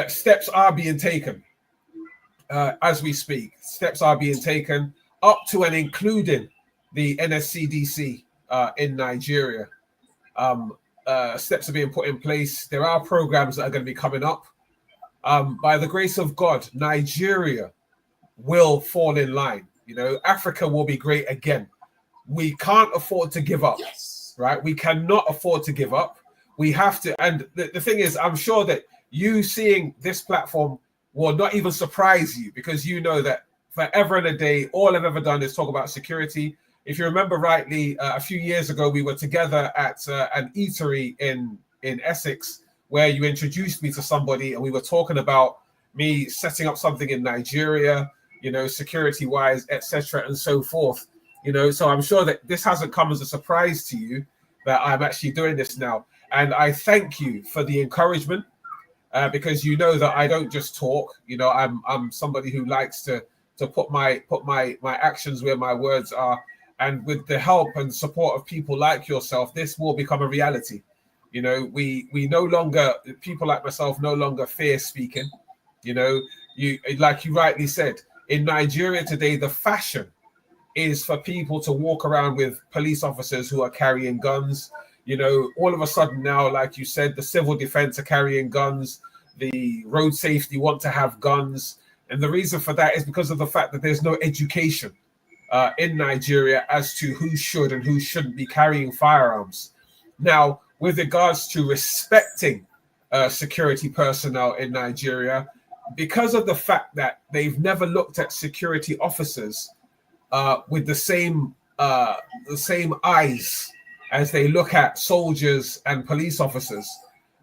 steps are being taken as we speak. Steps are being taken up to and including the NSCDC in Nigeria. Steps are being put in place. There are programs that are going to be coming up. By the grace of God, Nigeria will fall in line. You know, Africa will be great again. We can't afford to give up, Yes. right? We cannot afford to give up. We have to. And the thing is, I'm sure that you seeing this platform will not even surprise you because you know that forever and a day, all I've ever done is talk about security. If you remember rightly, a few years ago, we were together at an eatery in Essex where you introduced me to somebody and we were talking about me setting up something in Nigeria, you know, security-wise, etc., and so forth. You know, so I'm sure that this hasn't come as a surprise to you that I'm actually doing this now. And I thank you for the encouragement because you know that I don't just talk. You know, I'm somebody who likes to put my actions where my words are. And with the help and support of people like yourself, this will become a reality. You know, we no longer, people like myself no longer fear speaking. You know, you like you rightly said, in Nigeria today, the fashion is for people to walk around with police officers who are carrying guns. You know, all of a sudden now, like you said, the civil defense are carrying guns, the road safety want to have guns. And the reason for that is because of the fact that there's no education in Nigeria as to who should and who shouldn't be carrying firearms. Now, with regards to respecting security personnel in Nigeria, because of the fact that they've never looked at security officers with the same eyes as they look at soldiers and police officers,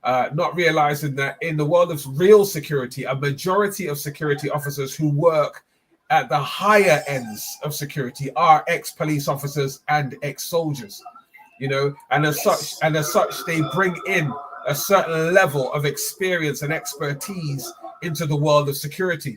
not realizing that in the world of real security, a majority of security officers who work at the higher ends of security are ex-police officers and ex-soldiers, you know, and as such, they bring in a certain level of experience and expertise into the world of security.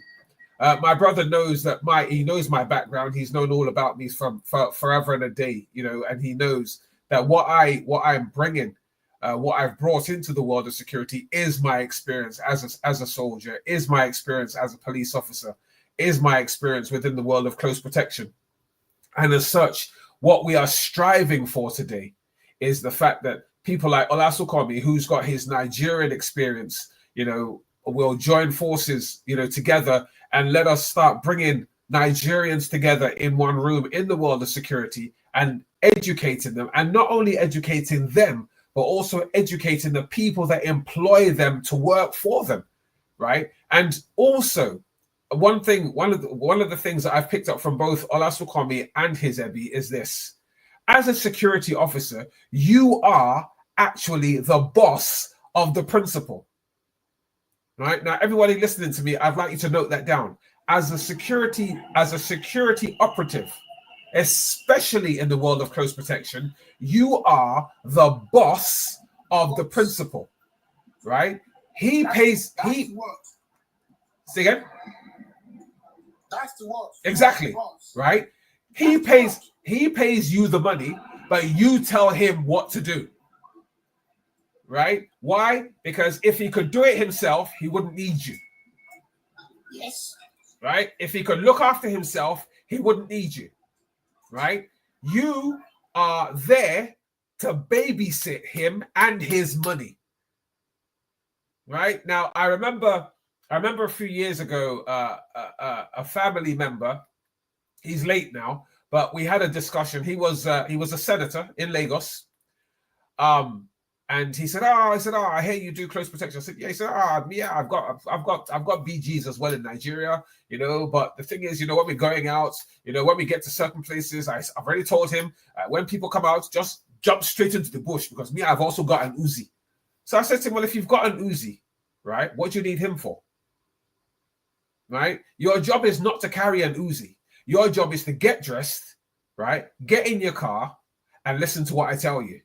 My brother knows that he knows my background. He's known all about me from forever and a day, you know, and he knows that what I'm bringing, what I've brought into the world of security is my experience as a soldier, is my experience as a police officer, is my experience within the world of close protection. And as such, what we are striving for today is the fact that people like Olasunkanmi, who's got his Nigerian experience, you know, will join forces, you know, together and let us start bringing Nigerians together in one room in the world of security and educating them, and not only educating them, but also educating the people that employ them to work for them, right? And also, one of the things that I've picked up from both Olasunkanmi and his Ebi is this: as a security officer, you are actually the boss of the principal. Right now, everybody listening to me, I'd like you to note that down. As a security operative, especially in the world of close protection, you are the boss of the principal, right? He pays. He. Say again. That's the word. Exactly. Right. He pays you the money, but you tell him what to do. Right? Why? Because if he could do it himself, he wouldn't need you. Yes. Right? If he could look after himself, he wouldn't need you. Right? You are there to babysit him and his money. Right? Now, I remember a few years ago, a family member, he's late now, but we had a discussion. He was a senator in Lagos. And he said, I hear you do close protection. I said, yeah. He said, yeah, I've got BGs as well in Nigeria, but the thing is, when we're going out, when we get to certain places, I've already told him, when people come out, just jump straight into the bush, because I've also got an Uzi. So I said to him, well, if you've got an Uzi, right, what do you need him for? Right? Your job is not to carry an Uzi. Your job is to get dressed, right? Get in your car and listen to what I tell you,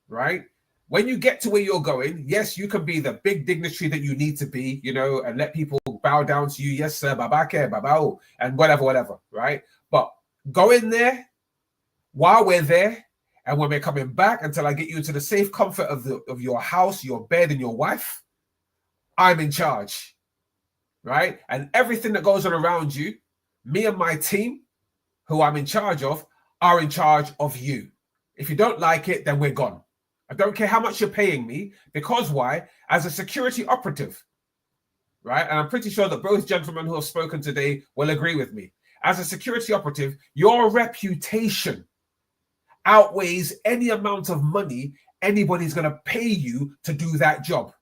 right? When you get to where you're going, yes, you can be the big dignitary that you need to be, and let people bow down to you. Yes, sir, babake, babao, and whatever, right? But go in there while we're there, and when we're coming back, until I get you into the safe comfort of your house, your bed, and your wife, I'm in charge, right? And everything that goes on around you, me and my team, who I'm in charge of, are in charge of you. If you don't like it, then we're gone. I don't care how much you're paying me, because why? As a security operative, right? And I'm pretty sure that both gentlemen who have spoken today will agree with me. As a security operative, your reputation outweighs any amount of money anybody's going to pay you to do that job,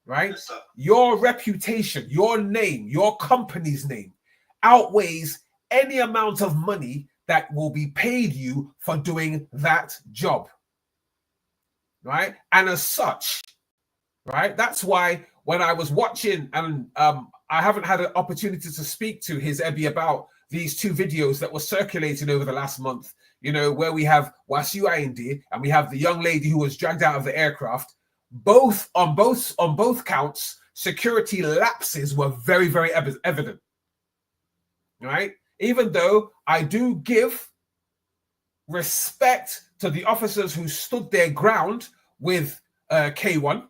right? Yes, sir. Your reputation, your name, your company's name outweighs any amount of money that will be paid you for doing that job. Right? And as such, right, that's why when I was watching, and I haven't had an opportunity to speak to his Ebby about these two videos that were circulating over the last month, where we have Wasu Ayinde and we have the young lady who was dragged out of the aircraft. On both counts, security lapses were very, very evident. Right? Even though I do give respect to the officers who stood their ground with K1,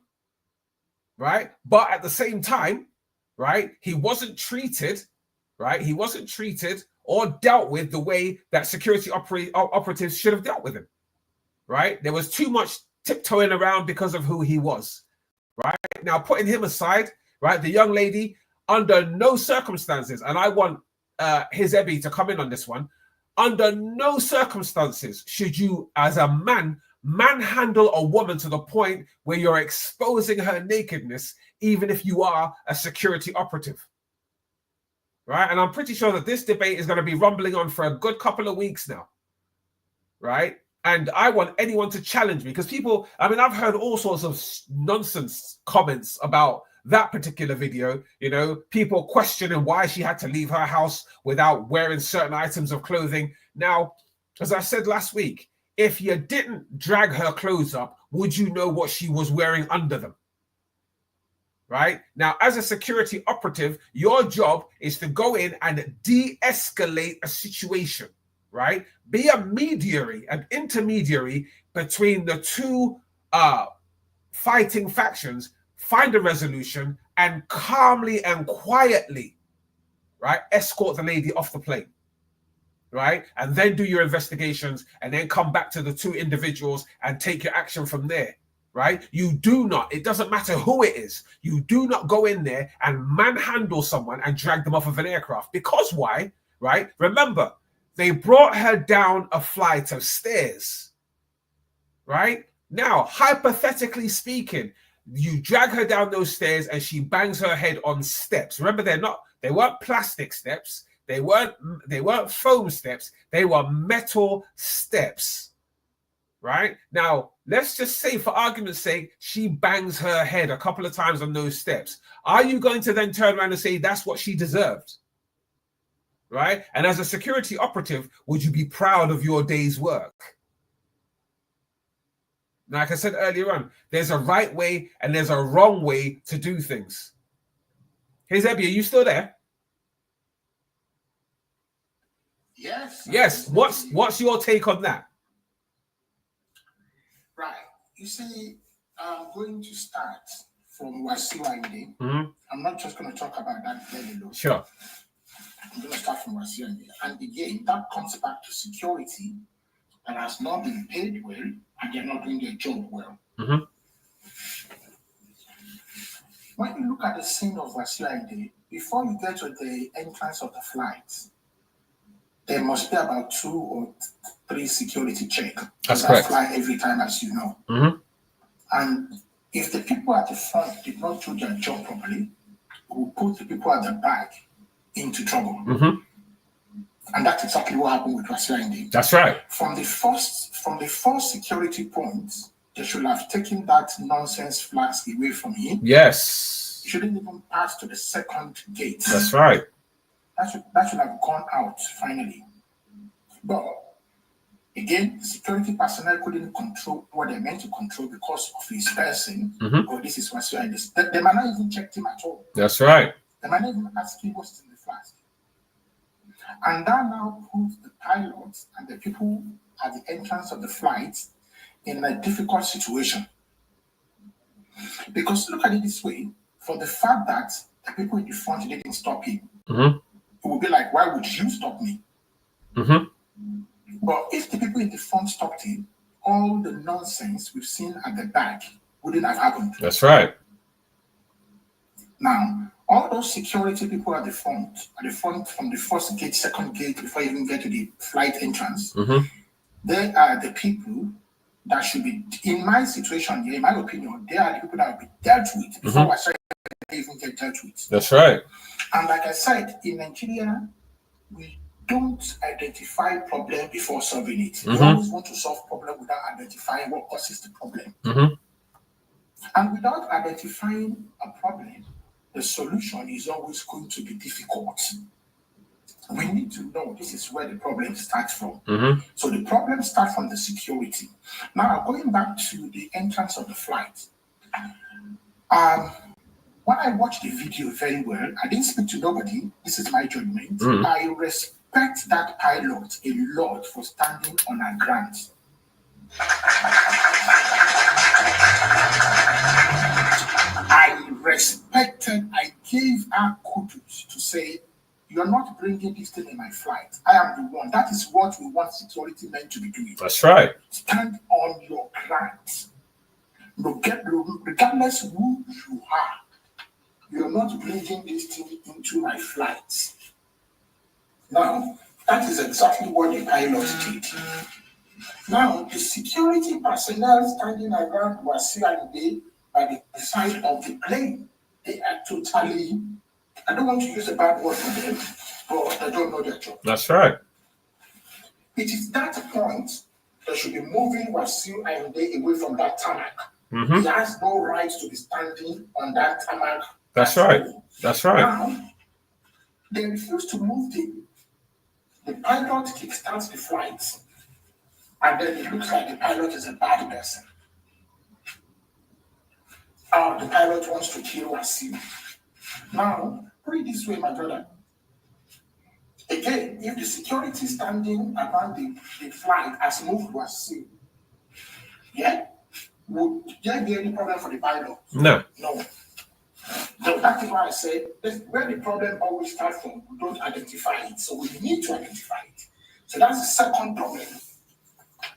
right? But at the same time, right, he wasn't treated or dealt with the way that security operatives should have dealt with him, right? There was too much tiptoeing around because of who he was, right? Now, putting him aside, right, the young lady, under no circumstances, and I want his Ebby to come in on this one, under no circumstances should you, as a man, manhandle a woman to the point where you're exposing her nakedness, even if you are a security operative. Right? And I'm pretty sure that this debate is going to be rumbling on for a good couple of weeks now. Right? And I want anyone to challenge me, because people, I've heard all sorts of nonsense comments about that particular video, people questioning why she had to leave her house without wearing certain items of clothing. Now, as I said last week, if you didn't drag her clothes up, would you know what she was wearing under them? Right? Now, as a security operative, your job is to go in and de-escalate a situation, right? Be a mediary, an intermediary between the two fighting factions, find a resolution, and calmly and quietly, right, escort the lady off the plane, right? And then do your investigations, and then come back to the two individuals and take your action from there, right? You do not, it doesn't matter who it is, you do not go in there and manhandle someone and drag them off of an aircraft. Because why, right? Remember, they brought her down a flight of stairs, right? Now, hypothetically speaking, you drag her down those stairs and she bangs her head on steps. Remember, they weren't plastic steps, they weren't foam steps, they were metal steps. Right? Now, let's just say, for argument's sake, she bangs her head a couple of times on those steps. Are you going to then turn around and say that's what she deserved? Right? And as a security operative, would you be proud of your day's work? Like I said earlier on, there's a right way and there's a wrong way to do things. Hey, Zebby, are you still there? Yes. Yes. What's your take on that? Right. You see, I'm going to start from Wasiu Ayinde. Mm-hmm. I'm not just going to talk about that very low. Sure. I'm going to start from Wasiu Ayinde. And again, that comes back to security that has not been paid well and they're not doing their job well. Mm-hmm. When you look at the scene of Wasiu Ayinde, before you get to the entrance of the flight, there must be about 2 or 3 security checks. That's correct. Fly every time, as you know. Mm-hmm. And if the people at the front did not do their job properly, we will put the people at the back into trouble. Mm-hmm. And that's exactly what happened with Wasiu Ayinde. That's right. From the first security point, they should have taken that nonsense flags away from him. Yes. He shouldn't even pass to the second gate. That's right. That should have gone out finally. But again, security personnel couldn't control what they meant to control because of his person. Mm-hmm. Oh, this is Wasiu Ayinde. They might not even check him at all. That's right. They might not even ask him what's in the flask. And that now puts the pilots and the people at the entrance of the flight in a difficult situation. Because look at it this way, for the fact that the people in the front didn't stop him, Mm-hmm. it would be like, why would you stop me? Mm-hmm. But if the people in the front stopped him, all the nonsense we've seen at the back wouldn't have happened. That's right. Now, all those security people at the front from the first gate, second gate, before you even get to the flight entrance, Mm-hmm. they are the people that should be, in my situation, in my opinion, they are the people that will be dealt with before I even get dealt with. That's right. And like I said, in Nigeria, we don't identify problem before solving it. We always want to solve problem without identifying what causes the problem. Mm-hmm. And without identifying a problem, the solution is always going to be difficult. We need to know this is where the problem starts from. Mm-hmm. So the problem starts from the security. Now, going back to the entrance of the flight, when I watched the video very well, I didn't speak to nobody. This is my judgment. Mm. I respect that pilot a lot for standing on her ground. I gave her kudos to say, you're not bringing this thing in my flight. I am the one. That is what we want security men to be doing. That's right. Stand on your ground. Regardless who you are, you're not bringing this thing into my flight. Now, that is exactly what the pilot did. Now, the security personnel standing around Wasiu Ayinde by the side of the plane, they are totally, I don't want to use a bad word for them, but they don't know their job. That's right. It is that point that should be moving Wasiu Ayinde away from that tarmac. Mm-hmm. He has no right to be standing on that tarmac. That's right. That's right. Now, they refuse to move him. The pilot kickstarts the flight, and then it looks like the pilot is a bad person. The pilot wants to kill Wasiu. Now, put it this way, my brother. Again, if the security standing around the flight has moved Wasiu, yeah, would there be any problem for the pilot? No. No. So that is why I said where the problem always starts from, we don't identify it. So we need to identify it. So that's the second problem.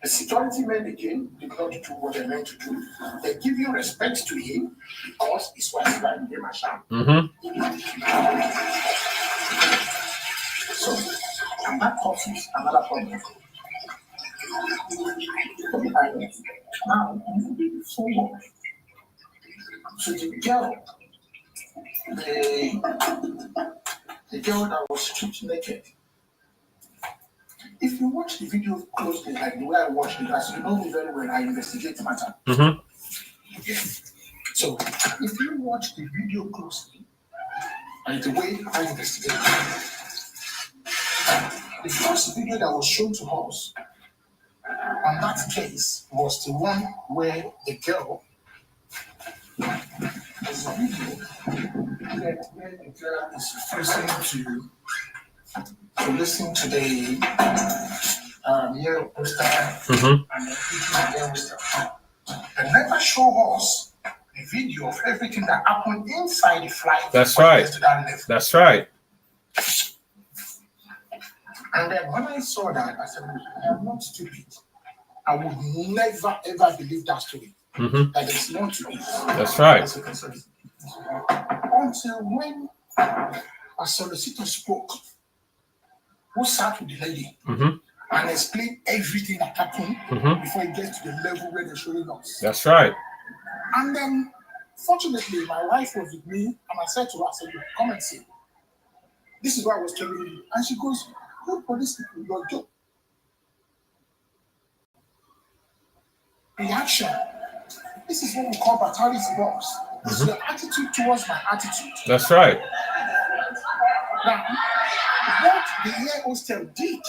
The security men again did not do what they meant to do. They give you respect to him because it's what he's like in Masham. So, and that causes another problem. Now, moving forward to the girl, the girl that was stripped naked. If you watch the video closely, like the way I watched it, as you know me very well, I investigate matter. Mm-hmm. Okay. So, if you watch the video closely, and the way I investigate, the first video that was shown to us on that case was the one where the girl was a video where the girl is refusing to to listen to the year poster and the video poster. They never show us the video of everything that happened inside the flight. That's right. To that level. That's right. And then when I saw that, I said, I'm not stupid. I would never ever believe that story. That it's not to be. That's right. Until when a solicitor spoke, who sat with the lady and explained everything that happened before it gets to the level where they're showing us. That's right. And then, fortunately, my wife was with me, and I said to her, I said, come and see. This is what I was telling you. And she goes, good police people, your job. Reaction. This is what we call Batari's box. This is your attitude towards my attitude. That's right. Now, what the air hostel did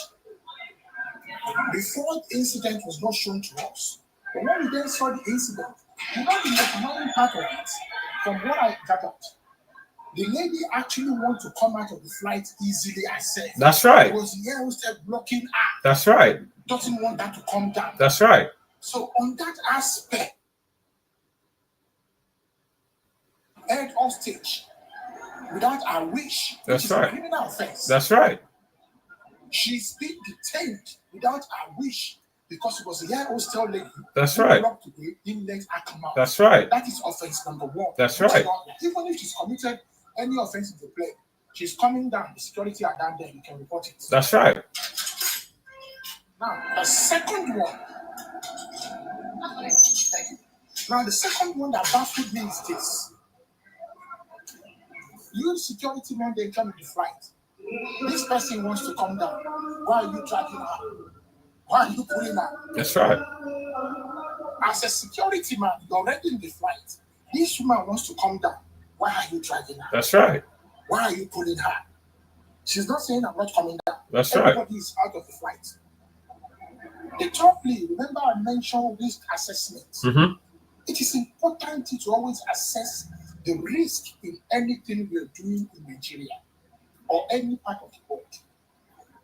before the incident was not shown to us, but when we then saw the incident, you know the economic part of it, from what I gathered, the lady actually wanted to come out of the flight easily herself. That's right. It was the air hostess blocking her. That's right. Doesn't want that to come down. That's right. So on that aspect, held hostage without her wish, That's which right. is a criminal offense. That's right. She's been detained without her wish because it was a air hostel lady. That's right. Blocked away, didn't let her come out. That's right. That is offense number one. That's right. Even if she's committed any offense in the plane, she's coming down. The security are down there. You can report it. That's right. Now the second one. Now the second one that baffled me is this. You security men, they come in the flight. This person wants to come down. Why are you dragging her? Why are you pulling her? That's right. As a security man, you're already in the flight. This woman wants to come down. Why are you dragging her? That's right. Why are you pulling her? She's not saying I'm not coming down. That's right. Everybody is out of the flight. The thirdly, remember I mentioned risk assessment. It is important to always assess the risk in anything we're doing in Nigeria or any part of the world.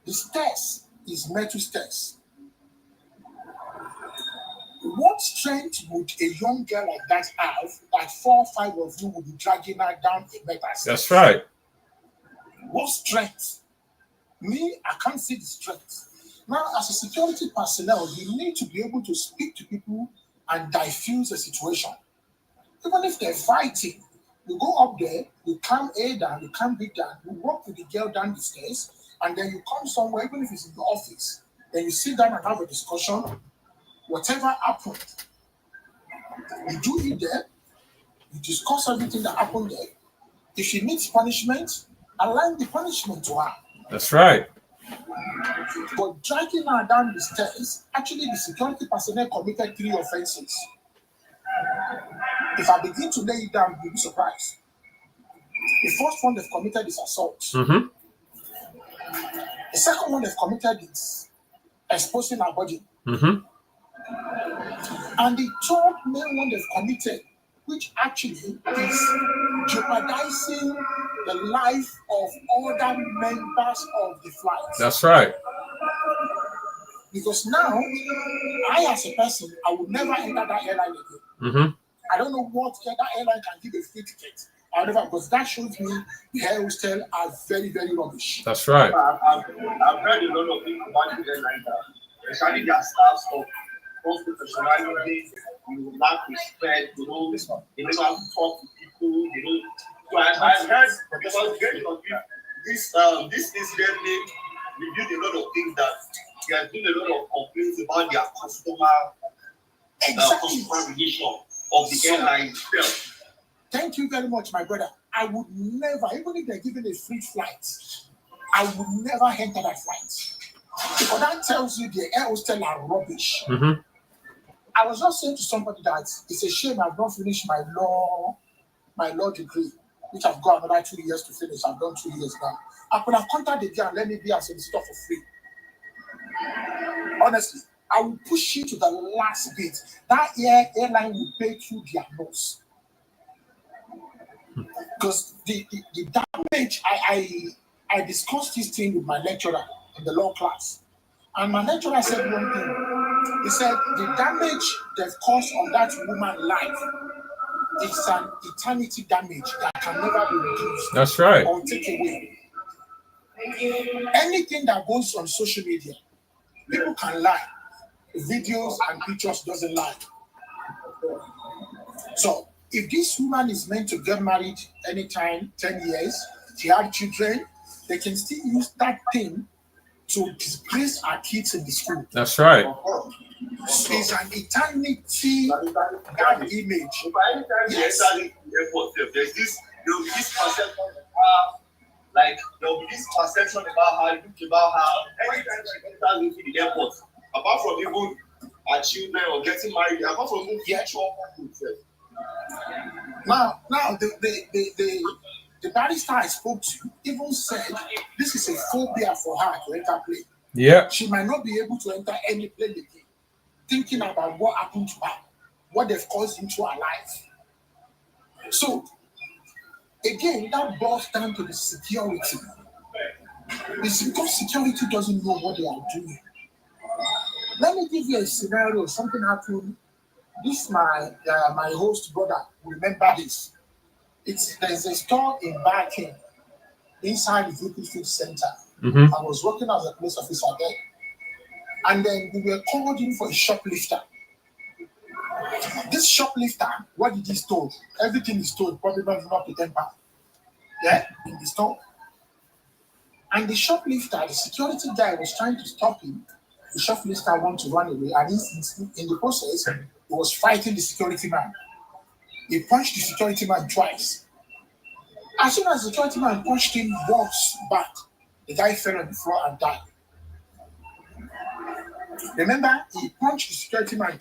The stress is metal stress. What strength would a young girl like that have that 4 or 5 of you would be dragging her down a metal stairs? That's right. What strength? Me, I can't see the strength. Now, as a security personnel, you need to be able to speak to people and diffuse a situation. Even if they're fighting, you go up there, you calm A down, you calm B down, you walk with the girl down the stairs, and then you come somewhere, even if it's in the office, then you sit down and have a discussion. Whatever happened, you do it there, you discuss everything that happened there. If she needs punishment, align the punishment to her. That's right. But dragging her down the stairs, actually the security personnel committed 3 offenses. If I begin to lay it down, you'll be surprised. The first one they've committed is assault. The second one they've committed is exposing our body. And the third main one they've committed, which actually is jeopardizing the life of other members of the flight. That's right. Because now, I as a person, I would never enter that airline again. I don't know what that airline can give a free ticket. However, because that shows me the air hostel are very, very rubbish. That's right. I've heard a lot of things about the airline, especially their staff stuff. Professionality, you lack respect, they don't know how to talk to people, they don't. So I heard because very confused. This incident reviewed a lot of things that there has been a lot of complaints about their customer relation of the airline itself. Thank you very much, my brother. I would never, even if they're giving a free flight, I would never enter that flight. Because that tells you the air hostel are rubbish. I was just saying to somebody that it's a shame I've not finished my law degree, which I've got another 2 years to finish. I've done 2 years now. I could have contacted the girl and let me be a solicitor for free. Honestly, I will push you to the last bit. That airline will pay through their nose. Because the damage, I discussed this thing with my lecturer in the law class. And my lecturer said one thing. He said, the damage they've caused on that woman's life is an eternity damage that can never be reduced. That's right. Or taken away. Anything that goes on social media, people can lie. Videos and pictures doesn't lie. So if this woman is meant to get married anytime, 10 years, she had children, they can still use that thing to disgrace our kids in the school. That's right. It's an eternity that image. Yes. There's this, there will be this perception of her, like there will be this perception about her, look about her. Anytime she enters into the airport, apart from even her children or getting married, apart from even future itself. Now the barrister I spoke to even said this is a phobia for her to enter plane. Yeah. She might not be able to enter any plane again, thinking about what happened to her, what they've caused into her life. So, again, that boils down to the security. It's because security doesn't know what they are doing. Let me give you a scenario. Something happened. This my host brother will remember this. There's a store in Barking inside the VP Food Center. Mm-hmm. I was working as a police officer there, and then we were called in for a shoplifter. This shoplifter, what did he steal? Everything he stole, probably not enough to £10. Yeah, in the store. And the shoplifter, the security guy was trying to stop him. The shoplifter wanted to run away, and in the process, he was fighting the security man. He punched the security man twice. As soon as the security man punched him once back, the guy fell on the floor and died. Remember, he punched the security man